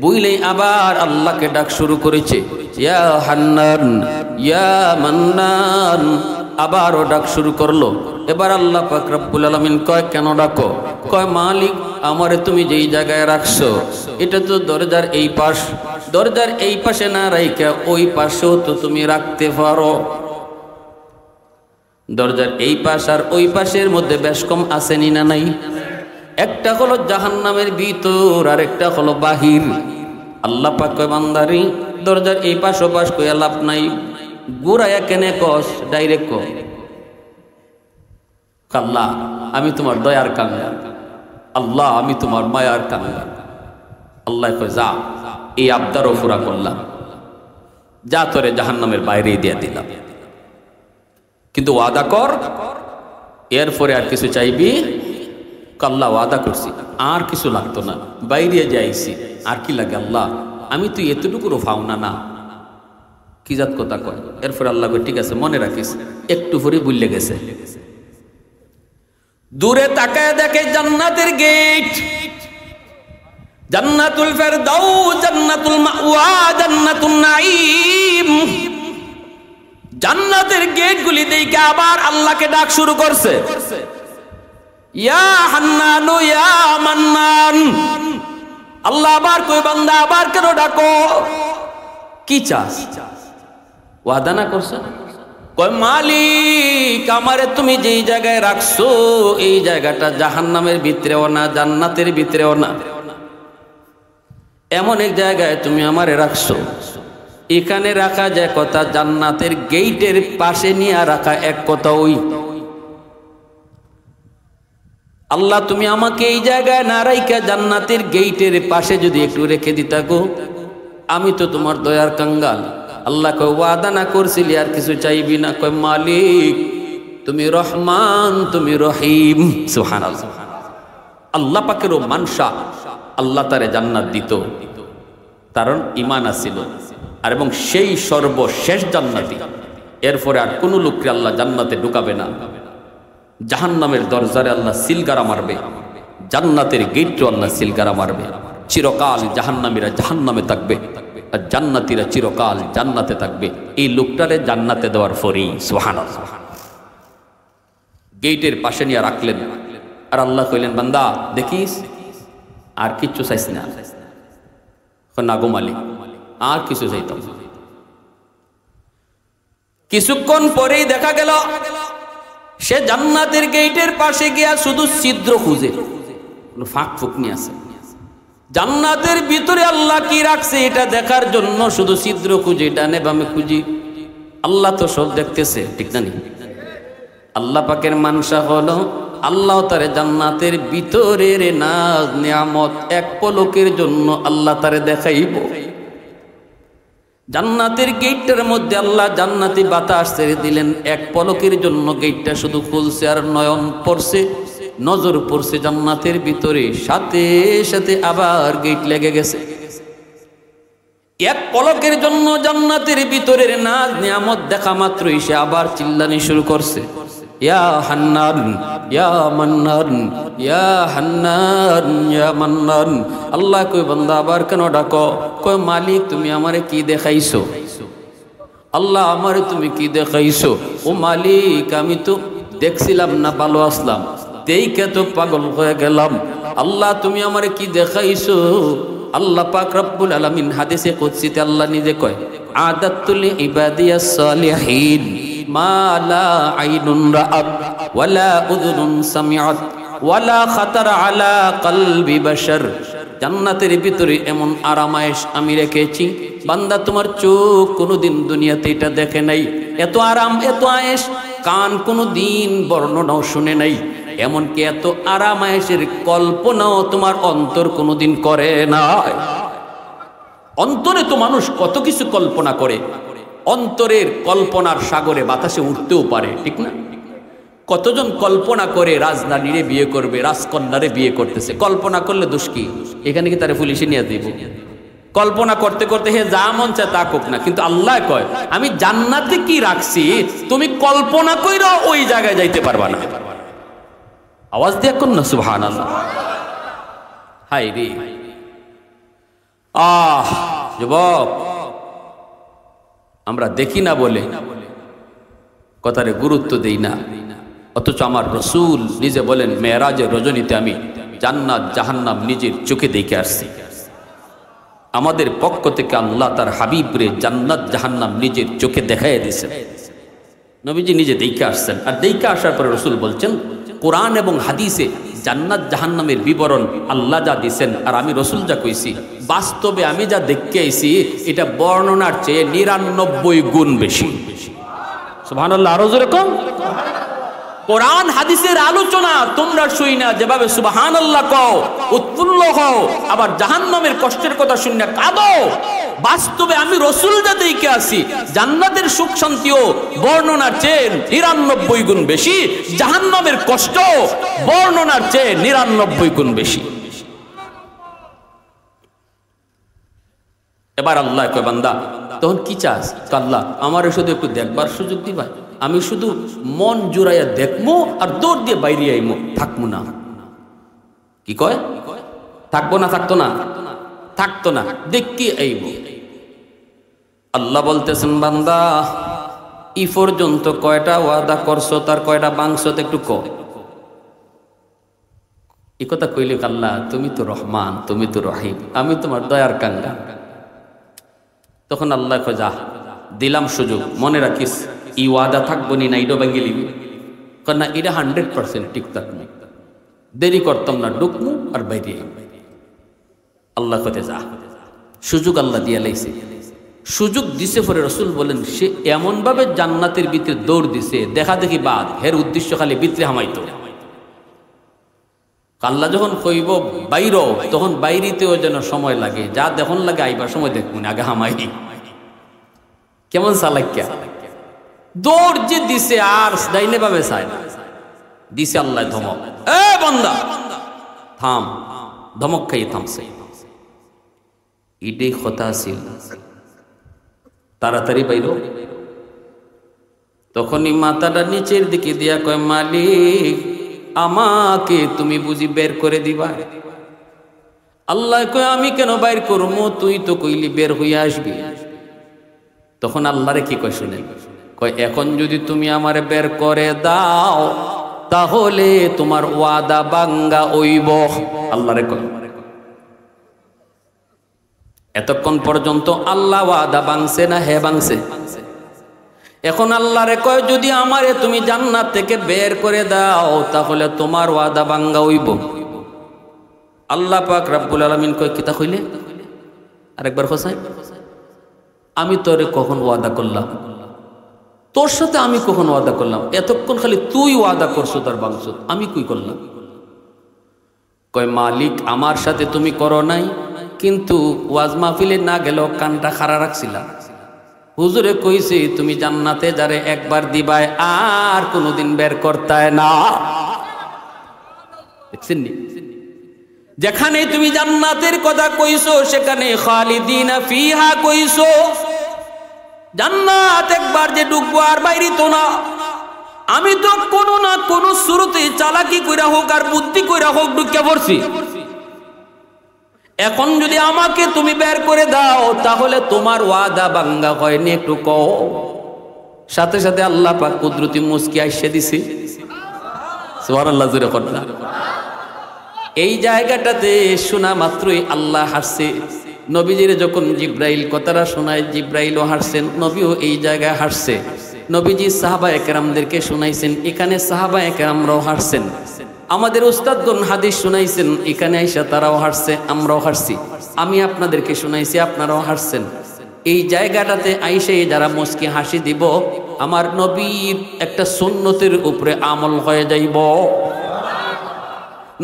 বুঝলেই আবার আল্লাহকে ডাক শুরু করেছে, ইয়া হান্নান ইয়া মান্নান, আবারও ডাক শুরু করলো। এবার আল্লাহ পাক রব্বুল আলামিন কয়, কেন ডাকো? কয়, মালিক আমারে তুমি যেই জায়গায় রাখছো এটা তো দরজার এই পাশ, দরজার এই পাশে না রাইখা ওই পাশেও তো তুমি রাখতে পারো। দরজার এই পাশ আর ওই পাশের মধ্যে বেশ কম আসেনি না নাই? একটা হলো জাহান্নামের ভিতর আর একটা হলো বাহির। আল্লাহ পাক কয়, বান্দারি দরজার এই পাশ ও পাশ কইয়া লাভ নাই, গুড়াইয়া কেনে কস, ডাইরেক্ট ক, আল্লাহ আমি তোমার দয়ার কাঙ্গাল, আল্লাহ আমি তোমার মায়ার কাঙ্গাল। আল্লাহ কয়, যা এই আবদারও পুরা করলাম, যা তোরে জাহান্নামের বাইরে দিয়ে দিলাম, কিন্তু ওয়াদা কর এরপরে আর কিছু চাইবি? আল্লাহ ওয়াদা করছি, আর কিছু লাগতো না, বাইরে যাইছি, আর কি লাগে আল্লাহ, আমি তুই এতটুকুরও ফাওনা না। কি জাত কথা কয়? এরপরে আল্লাহ কয়, ঠিক আছে মনে রাখিস, একটু পরে ভুলে গেছে। দূরে তাকায় দেখে জান্নাতের গেট, জান্নাতুল ফেরদাউস, জান্নাতুল মাওয়া, জান্নাতুন নাঈম। জান্নাতের গেটগুলি দেখে আবার আল্লাহকে ডাক শুরু করছে, ইয়া হান্নান ইয়া মান্নান। আল্লাহ আবার কই, বান্দা আবার কেন ডাকো? কি চাস? ওয়াদা না করছ? কয়, মালিক আমারে তুমি যেই জায়গায় রাখছো এই জায়গাটা জাহান্নামের ভিতরেও না জান্নাতের ভিতরেও না, এমন এক জায়গায় তুমি আমারে রাখছো, এখানে রাখা যায় কথা, জান্নাতের গেটের পাশে নিয়ে রাখা এক কথা। ওই আল্লাহ তুমি আমাকে এই জায়গায় না রাইখা জান্নাতের গেটের পাশে যদি একটু রেখে দিতা গো, আমি তো তোমার দয়ার কাঙ্গাল। আল্লাহ কয়, ওয়াদা না করছিলি আর কিছু চাইবি না? কয়, মালিক তুমি রহমান, তুমি রহিম। সুবহানাল্লাহ। আল্লাহ পাকেরও মানসা, আল্লাহ তারে জান্নাত দিত, কারণ ঈমান আছিল, আর এবং সেই সর্বশেষ জান্নাতি। এরপরে আর কোনো লোককে আল্লাহ জান্নাতে ঢুকাবে না। জাহান্নামের দরজারে আল্লাহ সিলগারা মারবে, জান্নাতের গেটও আল্লাহ সিলগারা মারবে। চিরকাল জাহান্নামীরা জাহান্নামে থাকবে, আর জান্নাতীরা চিরকাল জান্নাতে থাকবে। এই লোকটারে জান্নাতে দেওয়ার পরেই সুবহানাল্লাহ গেটের পাশে নিয়ে রাখলেন। আর আল্লাহ কইলেন, বান্দা দেখিস আর কিচ্ছু চাইস না? না গো মালিক, আর কিছু চাইতাম। কিছুক্ষণ পরেই দেখা গেল সে জান্নাতের গেটের পাশে গিয়া শুধু ছিদ্র খুঁজে, ফাঁক ফুকনি আছে জান্নাতের ভিতরে আল্লাহ কি রাখছে এটা দেখার জন্য শুধু ছিদ্র খুঁজে, ডানে বামে খুঁজি। আল্লাহ তো সব দেখতেছে, ঠিক না? আল্লাহ পাকের মানসা হলো আল্লাহ তারে জান্নাতের ভিতরের নাজ নিয়ামত এক পলকের জন্য আল্লাহ তারে দেখাইব। জান্নাতের গেটটার মধ্যে আল্লাহ জান্নাতি বাতাস ছেড়ে দিলেন, এক পলকের জন্য গেটটা শুধু খুলছে আর নয়ন পড়ছে, নজর পড়ছে জান্নাতের ভিতরে, সাথে সাথে আবার গেট লেগে গেছে। এক পলকের জন্য জান্নাতের ভিতরের নাজ নিয়ামত দেখা মাত্রই সে আবার চিল্লানি শুরু করছে, ইয়া হান্নান ইয়া মান্নান, ইয়া হান্নান ইয়া মান্নান। আল্লাহ কই, বান্দা আবার কেন ডাকো? কই, মালিক তুমি আমারে কি দেখাইছো? আল্লাহ আমারে তুমি কি দেখাইছো? ও মালিক আমি তো দেখছিলাম না, ভালো আসলাম, দেখে তো পাগল হয়ে গেলাম। আল্লাহ তুমি আমারে কি দেখাইছো? আল্লাহ পাক রব্বুল আলামিন হাদিসে কুদসিতে আল্লাহ নিজে কয়, আদাতুল ইবাদিয়াস সালিহিন মা লা আইনুন রাআত ওয়ালা উযুনুন সামিআত ওয়ালা খাতারা আলা কলবি বাশার। জান্নাতের ভিতরে এমন আরামায়েশ আমি রেখেছি, বান্দা তোমার চোখ কোনোদিন দুনিয়াতে এটা দেখে নাই। এত আরাম, এত আয়েশ কান কোনোদিন বর্ণনাও শুনে নাই, এমনকি এত আরামায়েশের কল্পনাও তোমার অন্তর কোনোদিন করে নাই। অন্তরে তো মানুষ কত কিছু কল্পনা করে, অন্তরের কল্পনার সাগরে বাতাসে উঠতেও পারে, ঠিক না? কতজন কল্পনা করে রাজধানীরে বিয়ে করবে, রাজকন্যারে বিয়ে করতেছে, কল্পনা করলে দোষ কি? এখানে কি তারে পুলিশে নিয়ে দিব? কল্পনা করতে করতে হে যা মন চায় তা কোক না, কিন্তু আল্লাহ কয় আমি জান্নাতে কি রাখছি তুমি কল্পনা কইরা ওই জায়গায় যাইতে পারবা না। আওয়াজ দিয়ে কোন না সুবহানাল্লাহ। হায় রে, যুবক, আমরা দেখি না বলে কথারে গুরুত্ব দেই না, অথচ আমার রসুল নিজে বলেন মেরাজের রজনীতে আমি জান্নাত জাহান্নাম নিজের চোখে দেখে আসছি। আমাদের পক্ষ থেকে আল্লাহ তার হাবিবরে জান্নাত জাহান্নাম নিজের চোখে দেখাই দিয়েছেন। নবীজি নিজে দেখে আসছেন, আর দেখে আসার পরে রসুল বলছেন কোরআন এবং হাদিসে জান্নাত জাহান্নামের বিবরণ আল্লাহ যা দিয়েছেন আর আমি রসুল যা কইছি, বাস্তবে আমি যা দেখতে আইছি এটা বর্ণনার চেয়ে 99 গুণ বেশি। সুবহানাল্লাহ, আরো জোরে কম। কোরআন হাদিসের আলোচনা তোমরা শুই না, যেভাবে সুবহানাল্লাহ কও, উৎফুল্ল হও, আবার জাহান্নামের কষ্টের কথা শুনে কাঁদো, বাস্তবে আমি রসুল যা দেখে আসি জান্নাতের সুখ শান্তিও বর্ণনার চেয়ে 99 গুণ বেশি, জাহান্নামের কষ্ট বর্ণনার চেয়ে 99 গুণ বেশি। এবার আল্লাহ কয় বান্দা তখন কি চাস? আল্লাহ আমারে শুধু একটু দেখবার সুযোগ দিবা, আমি শুধু মন জুড়াইয়া দেখবো আর দৌড় দিয়ে বাইরে আইমো, থাকবো না। কি কয়? থাকবো না? থাকতো না? থাকতো না, দেখি আইব। আল্লাহ বলতেছেন বান্দা ই পর্যন্ত কয়টা ওয়াদা করছো, তার কয়টা বাংশ একটু ক। এই কথা কইলে আল্লাহ তুমি তো রহমান, তুমি তো রহিম, আমি তোমার দয়ার কাঙ্গা। তখন আল্লাহ কয় যা দিলাম সুযোগ, মনে রাখিস ই ওয়াদা থাকবো নি না ইডো ভেঙে লিবি, কারণ এটা 100% ঠিক থাকবো, দেরি করতাম না, ঢুকমু আর বাইরে। আল্লাহ কতে যা সুযোগ আল্লাহ দিয়া লাইছে। সুযোগ দিছে পরে রসুল বলেন সে এমন ভাবে জান্নাতের ভিতরে দৌড় দিছে, দেখা দেখি বাদ, হের উদ্দেশ্য খালি ভিতরে হামাইতো। আল্লাহ যখন কইব বাইর, তখন বাইরিতেও যেন সময় লাগে, যা দেখুন লাগে আইবার সময় দেখবো না, আগে হামাই। কেমন চালাক্যা, দৌড় যে দিছে আর ডাইনে ভাবে চায় না, দিছে আল্লাহ ধমক, এ বান্দা থাম, ধমক খাইয়ে থামছে। এটাই কথা ছিল, তাড়াতাড়ি বাইর। তখনই মাথাটা নিচের দিকে দিয়া কয় মালিক আমাকে তুমি বুঝি বের করে দিবা? আল্লাহ কয় আমি কেন বাইর করবো, তুই তো কইলি বের হইয়া আসবি। তখন আল্লাহরে কি কয় শুনে, কয় এখন যদি তুমি আমারে বের করে দাও তাহলে তোমার ওয়াদা বাঙ্গা হইব। আল্লাহরে কয় এতক্ষণ পর্যন্ত আল্লাহ ওয়াদা ভাঙছে না হে ভাঙছে? এখন আল্লাহরে কয় যদি আমারে তুমি জান্নাত থেকে বের করে দাও তাহলে তোমার ওয়াদা ভাঙ্গা হইব। আল্লাহ পাক রব্বুল আলামিন কয় কিতা কইলে? আরেকবার হোসাই, আমি তোরে কখন ওয়াদা করলাম? তোর সাথে আমি কখন ওয়াদা করলাম? এতক্ষণ খালি তুই ওয়াদা করছো তার ভাঙছ, আমি কই করলাম? কয় মালিক আমার সাথে তুমি করো নাই, কিন্তু ওয়াজ মাহফিলে না গেলেও কানটা খাড়া রাখছিলাম। হুজুরে কইছে তুমি জান্নাতে যারে একবার দিবাই আর কোনোদিন বের করতায় না। দেখছেন নি, যেখানে তুমি জান্নাতের কথা কইছো সেখানে খালিদিনা ফিহা কইছো, জান্নাত একবার যে ঢুকবো আর বাইরে তো না। আমি তো কোনো না কোনো শুরুতে চালাকি কইরা হোক আর বুদ্ধি কইরা হোক ঢুকে পড়ছি। এখন যদি আমাকে তুমি বের করে দাও তাহলে তোমার ওয়াদা ভাঙ্গা হয়নি, একটু কও। সাথে সাথে আল্লাহ পাক কুদরতি মুস্কি আইসে দিছে। সুবহানাল্লাহ, জোরে কথা। এই জায়গাটাতে শোনা মাত্রই আল্লাহ হাসছে। নবীজির যখন জিব্রাইল কথাটা শোনায়, জিব্রাইলও হাসছেন, নবীও এই জায়গায় হাসছে। নবীজি সাহাবায়ে কেরামদেরকে শুনাইছেন, এখানে সাহাবায়ে কেরামরাও হাসছেন। আমাদের উস্তাদগণ হাদিস শুনাইছেন, এখানে আইসা তারাও হাসছে, আমরাও হাসছি। আমি আপনাদেরকে শুনাইছি, আপনারাও হাসছেন। এই জায়গাটাতে আইসে যারা মুস্কি হাসি দিব, আমার নবীর একটা সুন্নতের উপরে আমল হয়ে যাইব।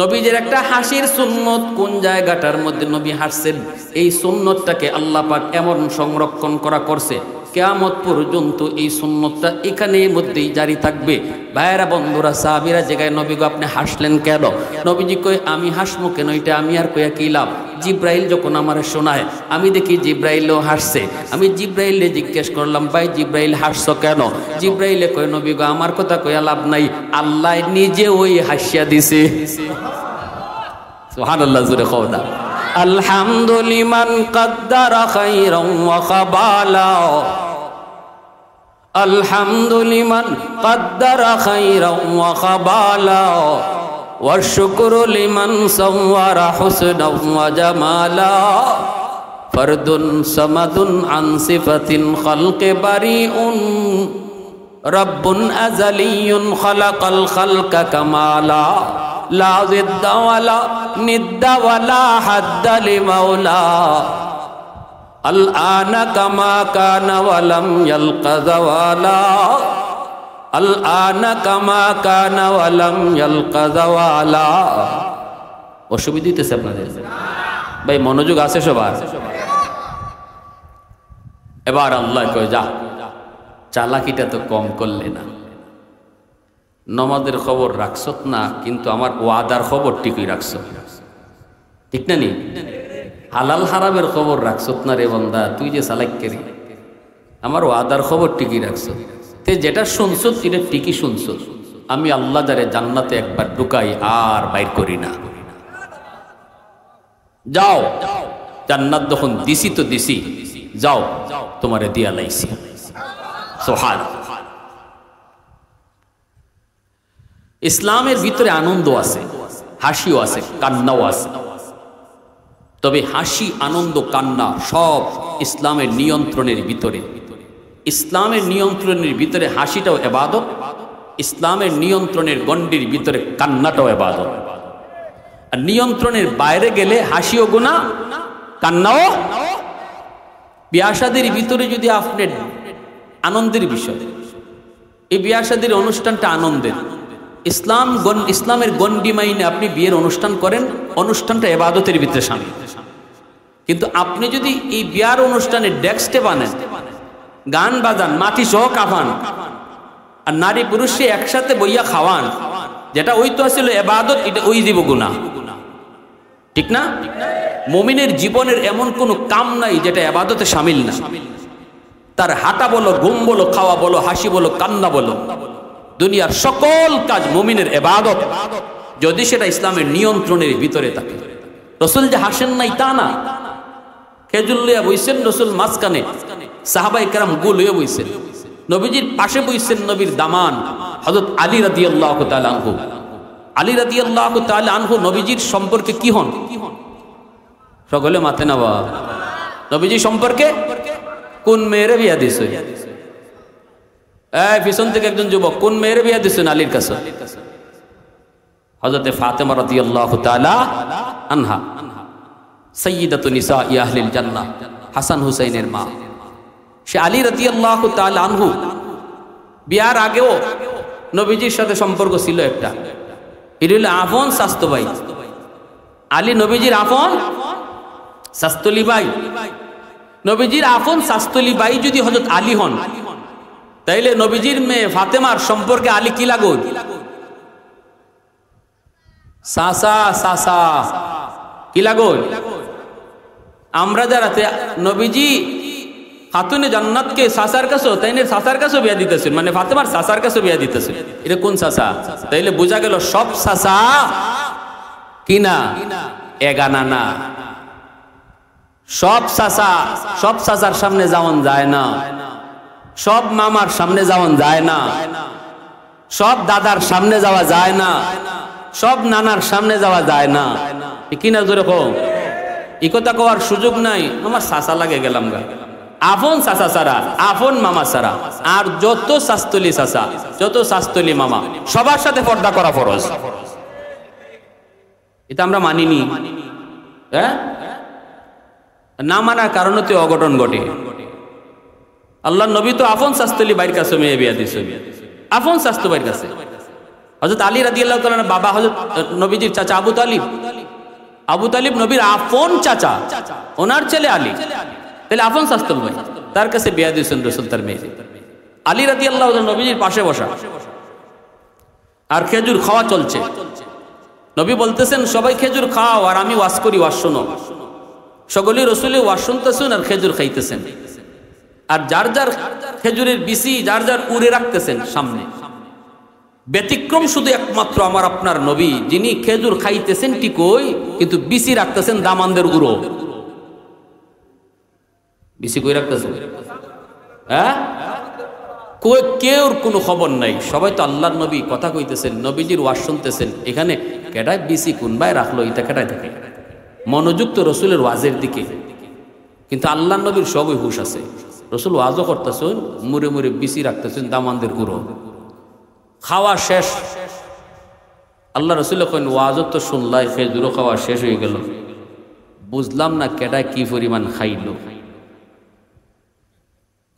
নবীজির একটা হাসির সুন্নত কোন জায়গাটার মধ্যে নবী হাসছেন, এই সুন্নতটাকে আল্লাহ পাক এমন সংরক্ষণ করা করছে, কিয়ামত পর্যন্ত এই সুন্নতটা এখানের মধ্যেই জারি থাকবে। ভাইয়েরা, বন্ধুরা, সাহাবীরা জায়গায় নবী গো আপনি হাসলেন কেন? নবীজি কয় আমি হাসমু কেন, এটা আমি আর কইয়া কি লাভ? জিব্রাইল যখন আমার শোনায় আমি দেখি জিব্রাইলও হাসছে। আমি জিব্রাইলে জিজ্ঞেস করলাম ভাই জিব্রাইল হাসছো কেন? জিব্রাইলে কয় নবী গো আমার কথা কইয়া লাভ নাই, আল্লাহ নিজে ওই হাসিয়া দিছে। সুবহানাল্লাহ, জোরে কও না। আলহামদুলিমান কদ্দারা খাইরান ওয়া খাবালা আলহামদুলিমান কদ্দারা খাইরান ওয়া খাবালা ওয়া শুকরু লিমান সাওয়ারা হুসনান ওয়া জামালা ফরদুন সামাদুন আন সিফাতিন খালকে বারিউন রব্বুন আযালিয়ুন খালাকাল খালকা কামালা লা জিদ্দা ওয়ালা নিদ্দা ওয়ালা হাদ্দা লিমাওলা আল আনা কামা কানা ওয়ালাম ইয়ালকা যাওয়ালা আল আনা কামা কানা ওয়ালাম ইয়ালকা যাওয়ালা। অসুবিধা হইতেছে আপনাদের ভাই? মনোযোগ আছে সবার? এবার আল্লাহ কয় যা, চালাকিটা তো কম করলে না, নমাজের খবর রাখছত না, কিন্তু আমার ওয়াদার খবর ঠিকই রাখছ, ঠিক না নি? হালাল হারামের খবর রাখছত না রে বান্দা, তুই যে চালাক্যেরি, আমার ওয়াদার খবর ঠিকই রাখছ। তে যেটা শুনছ সেটা ঠিকই শুনছ। আমি আল্লাহ যারে জান্নাতে একবার ঢুকাই আর বাইর করি না। যাও, জান্নাত যখন দিছি তো দিছি, যাও তোমারে দিয়া লাইছি। সুবহানাল্লাহ। ইসলামের ভিতরে আনন্দ আছে, হাসিও আছে, কান্নাও আছে। তবে হাসি, আনন্দ, কান্না সব ইসলামের নিয়ন্ত্রণের ভিতরে। ইসলামের নিয়ন্ত্রণের ভিতরে হাসিটাও ইবাদত, ইসলামের নিয়ন্ত্রণের গণ্ডির ভিতরে কান্নাটাও ইবাদত। আর নিয়ন্ত্রণের বাইরে গেলে হাসিও গুনাহ, কান্নাও। বিয়া শাদীর ভিতরে যদি আপনার আনন্দের বিষয়, এই বিয়া শাদীর অনুষ্ঠানটা আনন্দের, ইসলামের গণ্ডি মাইনে আপনি বিয়ের অনুষ্ঠান করেন, অনুষ্ঠানটা ইবাদতের ভিতরে শামিল। কিন্তু আপনি যদি এই বিয়ার অনুষ্ঠানে ডেস্কে বানেন, গান বাজান, মাটি সহ কাফান, আর নারী পুরুষে একসাথে বইয়া খাওয়ান, যেটা ওই তো আসলে ইবাদত, এটা ওই দিব গুনাহ, ঠিক না? মুমিনের জীবনের এমন কোনো কাম নাই যেটা ইবাদতে শামিল না। তার হাঁটা বলো, ঘুম বলো, খাওয়া বলো, হাসি বলো, কান্না বলো, দুনিয়ার সকল কাজ মুমিনের ইবাদত, যদি সেটা ইসলামের নিয়ন্ত্রণের ভিতরে থাকে। রসুল যে হাসেন নাই তা না, খেজুর লইয়া বইছেন রসুল মাঝখানে, সাহাবায়ে কেরাম গোল হয়ে বইছেন, নবীজির পাশে বইছেন নবীর দামান হযরত আলী রাদিয়াল্লাহু তাআলা আনহু। আলী রাদিয়াল্লাহু তাআলা আনহু নবীজির সম্পর্কে কি হন? সকলে মাথে নাবা। নবীজি সম্পর্কে কোন মেয়েরে বিয়া দিছে? এই পিছন থেকে একজন যুবক, কোন মেয়েরে বিয়া দিছেন আলীর কাছে? হযরতে ফাতেমা রাদিয়াল্লাহু তাআলা আনহা, সাইয়্যিদাতু নিসাই আহলিল জান্নাহ, হাসান হুসাইনের মা। সে আলী রাদিয়াল্লাহু তাআলা আনহু বিয়ার আগেও নবীজির সাথে সম্পর্ক ছিল একটা, এটা হলো আপন স্বাস্থ্য ভাই। আলী নবীজির আপন শাস্তলি ভাই। নবীজির আপন শাস্তলি ভাই যদি হযরত আলী হন, তাইলে নবীজির মেয়ে ফাতেমার সম্পর্কে আলী কি লাগো? সাসা সাসা কি লাগো? আমরা যারা নবীজি খাতুনে জান্নাতকে সাসার কাছে, তাইনের সাসার কাছে বিয়া দিতেছেন, মানে ফাতেমার সাসার কাছে বিয়া দিতেছেন, এটা কোন সাসা? তাইলে বোঝা গেল সব সাসা কি না, এগানা না। সব সাসা, সব সাসার সামনে যাওয়ান যায় না, সব মামার সামনে যাওয়ান যায় না, সব দাদার সামনে যাওয়া যায় না, সব নানার সামনে যাওয়া যায় না, কি না? যেরকম এই কথা কওয়ার সুযোগ নাই, আমার সাসা লাগে গেলাম গা। আপন সাসা সারা, আপন মামা সারা, আর যত শাস্তলি সাসা, যত শাস্তলি মামা, সবার সাথে পর্দা করা ফরজ। এটা আমরা মানিনি। হ্যাঁ, না মানার কারণে তো অঘটন ঘটে। আল্লাহ নবী তো আপন শাস্তলি বাইর কাছে মেয়ে বিয়া দিছে, আপন শাস্ত বাইর কাছে। হযরত আলী রাদিয়াল্লাহু তাআলা বাবা হযরত নবীজির চাচা আবু তালিব, আবু তালিব নবীর আপন চাচা, ওনার ছেলে আলী, তাহলে আপন শাস্তল ভাই, তার কাছে বিয়া দিয়েছেন রাসূল তার মেয়ে। আলী রাদিয়াল্লাহু তাআলা নবীজির পাশে বসা, আর খেজুর খাওয়া চলছে। নবী বলতেছেন সবাই খেজুর খাও, আর আমি ওয়াজ করি, ওয়াজ শোনো। সকলেই রসুলের ওয়াজ শুনতেছেন আর খেজুর খাইতেছেন, আর যার যার খেজুরের বিচি যার যার উড়ে রাখতেছেন সামনে। ব্যতিক্রম শুধু একমাত্র আমার আপনার নবী, যিনি খেজুর খাইতেছেন ঠিকই কিন্তু বিসি রাখতেছেন দামানদের উড়ো। বিসি কই রাখতেছেন? হ্যাঁ, কেউ কোনো খবর নাই, সবাই তো আল্লাহর নবী কথা কইতেছেন, নবীজির ওয়াজ শুনতেছেন। এখানে কেডায় বিসি কোনবাই রাখলো, এটা কেডায় থাকে মনোযুক্ত রসুলের ওয়াজের দিকে। কিন্তু আল্লাহর নবীর সবই হুশ আছে, রসুল ওয়াজও করতেছেন, মুড়ে মুড়ে বিসি রাখতেছেন দামানদের উড়ো। খাওয়া শেষ, আল্লাহ রসুল কইন ওয়াজও তো শুনলাই, খেজুরও খাওয়া শেষ হয়ে গেল, বুঝলাম না কেডায় কি পরিমাণ খাইল।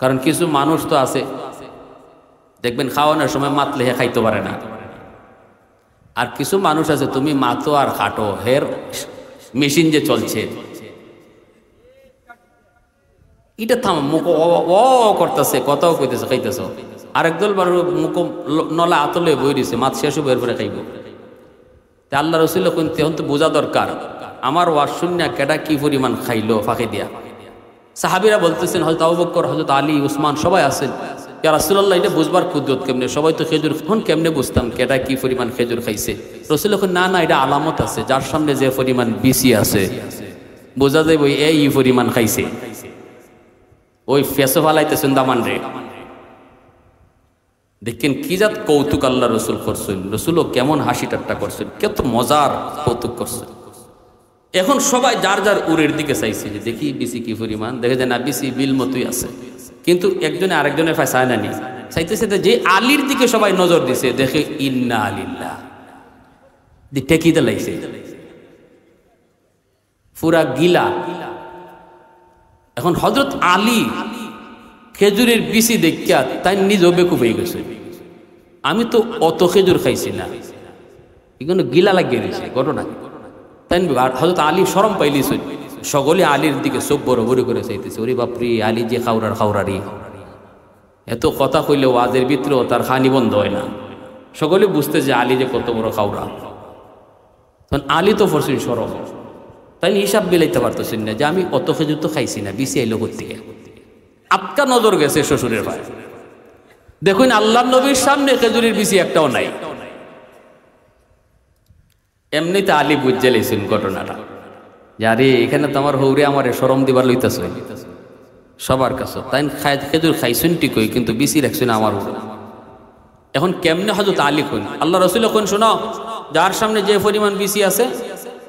কারণ কিছু মানুষ তো আছে দেখবেন খাওয়ানোর সময় মাতলে হে খাইতে পারে না, আর কিছু মানুষ আছে তুমি মাতো আর খাটো, হের মেশিন যে চলছে এটা থাম, মুখ ও করতেছে, কথাও কইতেছে, খাইতেছ। আরেকদল বার মুখ নলা আতলে বই দিছে, মাত শেষ বের করে খাইব। তা আল্লাহ রসুল তখন তো বোঝা দরকার আমার ওয়াজ শুনিয়া কেডা কি পরিমাণ খাইলো ফাঁকে দিয়া। সাহাবীরা বলতেছেন, হযরত আবু বকর, হযরত আলী, উসমান সবাই আছেন, ইয়া রাসূলুল্লাহ এটা বুঝবার কুদরত কেমনে? সবাই তো খেজুর, তখন কেমনে বুঝতাম কেডা কি পরিমাণ খেজুর খাইছে? রাসূল কইলেন না না, এটা আলামত আছে, যার সামনে যে পরিমাণ বিসি আছে বোঝা যায় ওই এই পরিমাণ খাইছে। ওই ফেসো ফালাইতেছেন দামান রে। দেখেন কি জাত কৌতুক আল্লাহ রসুল করছেন, রসুলও কেমন হাসি ঠাট্টা করছেন, কত মজার কৌতুক করছেন। এখন সবাই যার যার উরের দিকে চাইছে যে দেখি বিসি কি পরিমাণ, দেখে যায় না বিসি বিল মতোই আছে, কিন্তু একজনে আরেকজনের ফায় চায় না নি, চাইতেছে যে আলীর দিকে সবাই নজর দিছে, দেখে ইন্না আলিল্লাহ টেকিতে লাইছে পুরা গিলা। এখন হযরত আলী খেজুরের বিসি দেখিয়া তাই নিজেও বেকুব হয়ে গেছে, আমি তো অত খেজুর খাইছি না, এগুলো গিলা লাগিয়ে দিয়েছে ঘটনা। তাই হযরত আলী শরম পাইলিস, সকলে আলীর দিকে চোখ বড় বড় করে চাইতেছে, ওরে বাপরে আলী যে খাউরার খাউরারি, এত কথা কইলে ওয়াজের ভিতরেও তার খানি বন্ধ হয় না, সকলে বুঝতে যে আলী যে কত বড় খাউরা। তখন আলী তো ফরছেন শরম, তাই হিসাব মিলাইতে পারতেছেন না যে আমি অত খেজুর তো খাইছি না, বিসি আইলো কোত্থেকে। আপকা নজর গেছে শ্বশুরের ভাই, দেখুন আল্লাহর নবীর সামনে খেজুরের বিসি একটাও নাই। এমনিতে আলী বুঝে লেছেন ঘটনাটা, যে আরে এখানে তো আমার হৌরে আমার শরম দিবার লইতেছ সবার কাছে, তাই খেজুর খাইছেন ঠিকই কিন্তু বিসি রাখছেন আমার উপর। এখন কেমনে হযরত আলী কইন, আল্লাহ রসুল কইন শোনো, যার সামনে যে পরিমাণ বিসি আছে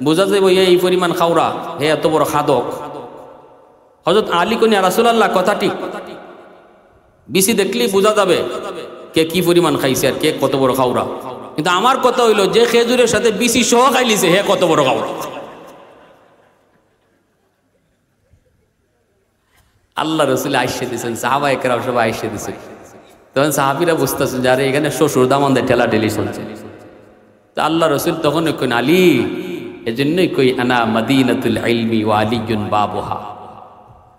বোঝা যায় এই পরিমাণ খাওরা, হে এত বড় খাদক। হযরত আলী কইন ইয়া রাসূলুল্লাহ কথা ঠিক, বিসি দেখলেই বোঝা যাবে কে কি পরিমাণ খাইছে আর কে কত বড় খাওরা, কিন্তু আমার কথা হইল যে খেজুরের সাথে বিসি সহ খাইলিছে হে কত বড় খাওরা। আল্লাহ রসুল আইসে দিয়েছেন, সাহাবায়ে কেরাম সবাই আইসে দিয়েছেন। তখন সাহাবীরা বুঝতেছেন যারে এখানে শ্বশুর দামানদের ঠেলা ঠেলি চলছে। তো আল্লাহ রসুল তখন কইন আলী, এজন্যই কই আনা মদিনাতুল ইলমি ওয়া আলিয়ুন বাবুহা,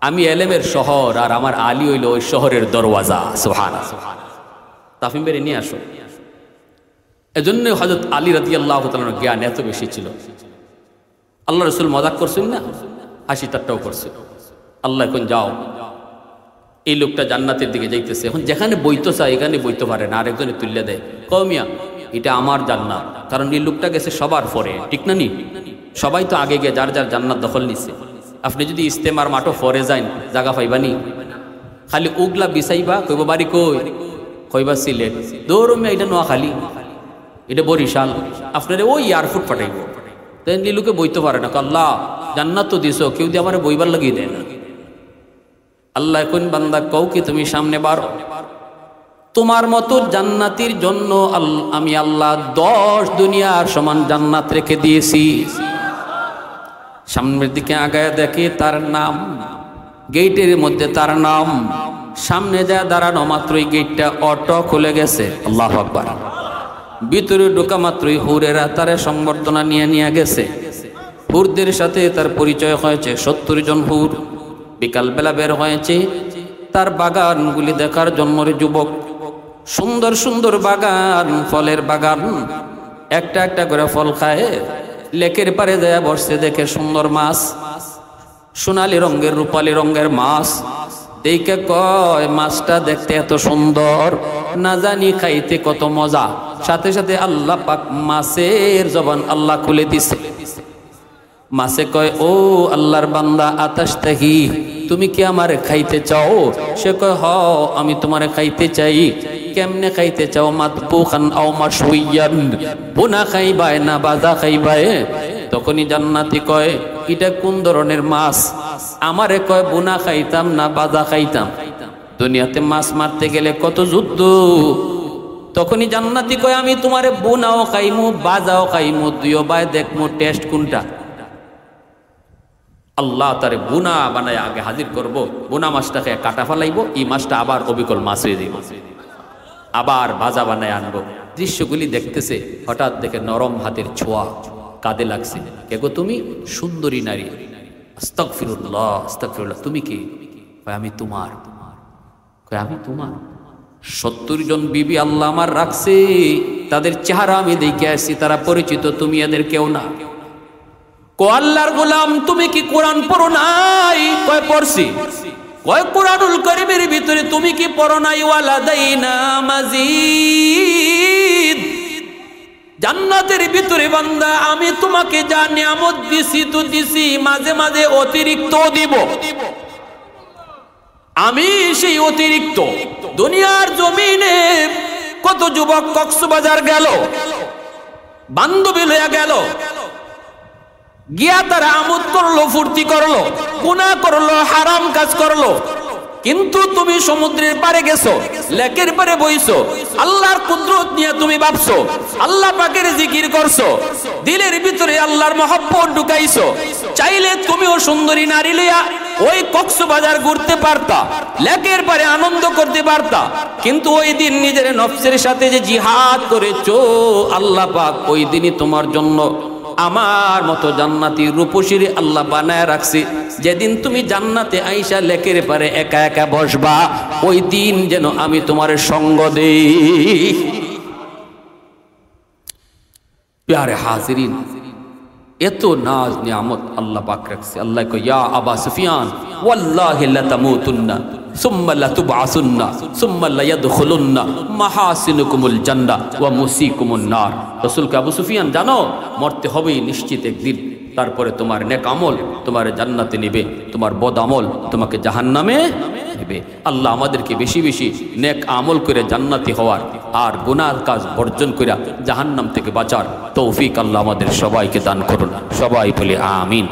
আমি এলেমের শহর আর আমার আলী হইল ওই শহরের দরওয়াজা। সুবহানাল্লাহ, তাফিম বেরে নিয়ে আসো। এজন্য হযরত আলী রাদিয়াল্লাহু তাআলার জ্ঞান এত বেশি ছিল। আল্লাহ রসুল মজাক করছেন না, হাসি ঠাট্টাও করছে। আল্লাহ এখন যাও, এই লোকটা জান্নাতের দিকে যাইতেছে, এখন যেখানে বইতে চায় এখানে বইতে পারে না, আরেকজনে তুলে দেয়, কওমিয়া এটা আমার জান্নাত, কারণ এই লোকটা গেছে সবার পরে, ঠিক না নি? সবাই তো আগে গিয়ে যার যার জান্নাত দখল নিছে। আপনি যদি ইস্তেমার মাঠও ফরে যান জায়গা পাইবানি, খালি উগলা বিছাইবা, কইব বাড়ি কই, কইবা সিলেট, দৌড়মে এটা নোয়াখালী, এটা বরিশাল, আপনার ওই এয়ারফুট পাঠাইব। তাই লোকে বইতে পারে না, আল্লাহ জান্নাত তো দিছো, কেউ দিয়ে আমার বইবার লাগিয়ে দেয় না। আল্লাহ কোন বান্দা কও কি তুমি সামনে বারো, তোমার মতো জান্নাতির জন্য আমি আল্লাহ 10 দুনিয়ার সমান জান্নাত রেখে দিয়েছি। সামনের দিকে আগায় দেখে তার নাম, গেটের মধ্যে তার নাম, সামনে যায় দাঁড়ানো মাত্রই গেটটা অটো খুলে গেছে। আল্লাহু আকবার। ভিতরে ঢোকা মাত্রই হুরেরা তারে সংবর্ধনা নিয়ে গেছে। হুরদের সাথে তার পরিচয় হয়েছে, 70 জন হুর বিকালবেলা বের হয়েছে তার বাগানগুলি দেখার জন্য। যুবক, সুন্দর সুন্দর বাগান, ফলের বাগান, একটা একটা করে ফল খায়। লেকের পারে দেয়া বসছে, দেখে সুন্দর মাছ, সোনালী রঙের রূপালী রঙের মাছ। দেখে কয় মাছটা দেখতে এত সুন্দর, না জানি খাইতে কত মজা। সাথে সাথে আল্লাহ পাক মাছের জবান আল্লাহ খুলে দিছে। মাছে কয়, ও আল্লাহর বান্দা আতাশতাহি, তুমি কি আমারে খাইতে চাও? সে কয়, হ আমি তোমারে খাইতে চাই। কেমনে খাইতে চাও? মাতবুখান আও মাশউইয়ান, বুনা খাইবায় না বাজা খাইবায়? তখনই জান্নাতি কয়, এটা কোন ধরনের মাছ? আমারে কয় বুনা খাইতাম না বাজা খাইতাম। দুনিয়াতে মাছ মারতে গেলে কত যুদ্ধ। তখনই জান্নাতি কয়, আমি তোমারে বুনাও খাইমু বাজাও খাইমু, দুইও বাই দেখমু টেস্ট কোনটা। আল্লাহ তারে বুনা বানায় আগে হাজির করব, বুনা মাছটাকে কাটা ফেলাইব, এই মাছটা আবার অবিকল মাছ হয়ে দিব, আবার ভাজা বানায় আনবো। দৃশ্যগুলি দেখতেছে, হঠাৎ দেখে নরম হাতের ছোঁয়া কাঁধে লাগছে। কে গো তুমি? সুন্দরী নারী। আস্তাগফিরুল্লাহ আস্তাগফিরুল্লাহ। তুমি কি? কয় আমি তোমার। কয় আমি তোমার? 70 জন বিবি আল্লাহ আমার রাখছে, তাদের চেহারা আমি দেখে আসছি, তারা পরিচিত, তুমি এদের কেউ না। কো আল্লাহর গোলাম, তুমি কি কোরআন পড়ো নাই? কয় পড়ছি। কয় কোরআনুল কারীমের ভিতরে তুমি কি পড়ো নাই ওয়ালাদাইনা মাজিদ? জান্নাতের ভিতরে বান্দা আমি তোমাকে যা নিয়ামত দিছি তো দিছি, মাঝে মাঝে অতিরিক্ত দিব। আমি সেই অতিরিক্ত দুনিয়ার জমিনে কত যুবক কক্সবাজার গেল, বান্ধবী লইয়া গেল, গিয়া তারা আমোদ করলো, ফুর্তি করলো, গুনাহ করলো, হারাম কাজ করলো। কিন্তু তুমি সমুদ্রের পারে গেছো, লেকের পারে বইছো, আল্লাহর কুদরত নিয়ে তুমি ভাবছো, আল্লাহ পাকের জিকির করছো, দিলের ভিতরে আল্লাহর মহব্বত ঢুকাইছো। চাইলে তুমিও সুন্দরী নারী লইয়া ওই কক্সবাজার ঘুরতে পারতা, লেকের পারে আনন্দ করতে পারতা। কিন্তু ওই দিন নিজের নফসের সাথে যে জিহাদ করেছো, আল্লাহ পাক ওই দিনই তোমার জন্য আমার মতো জান্নাতি রূপসীরে আল্লাহ বানায় রাখছে। যেদিন তুমি জান্নাতে আইসা লেকের পারে একা একা বসবা, ওই দিন যেন আমি তোমার সঙ্গ দেই। প্যারে হাজিরিন, এত নাজ নিয়ামত আল্লাহ পাক রাখছে। আল্লাহ কয়, ইয়া আবা সুফিয়ান ওয়াল্লাহি লা তামুতুন্না সুম্মা লা তুবআসুন্না সুম্মা লা ইয়াদখুলুন্না মাহাসিনুকুমুল জান্নাহ ওয়া মুসিকুমুন নার। রাসূল কে, আবু সুফিয়ান জানো মরতে হবেই নিশ্চিত একদিন, তারপরে তোমার নেক আমল তোমার জান্নাতে নেবে, তোমার বদ আমল তোমাকে জাহান্নামে নেবে। আল্লাহ আমাদেরকে বেশি বেশি নেক আমল করে জান্নাতি হওয়ার আর গুনাহ কাজ বর্জন করে জাহান্নাম থেকে বাঁচার তৌফিক আল্লাহ আমাদের সবাইকে দান করুন। সবাই বলে আমিন।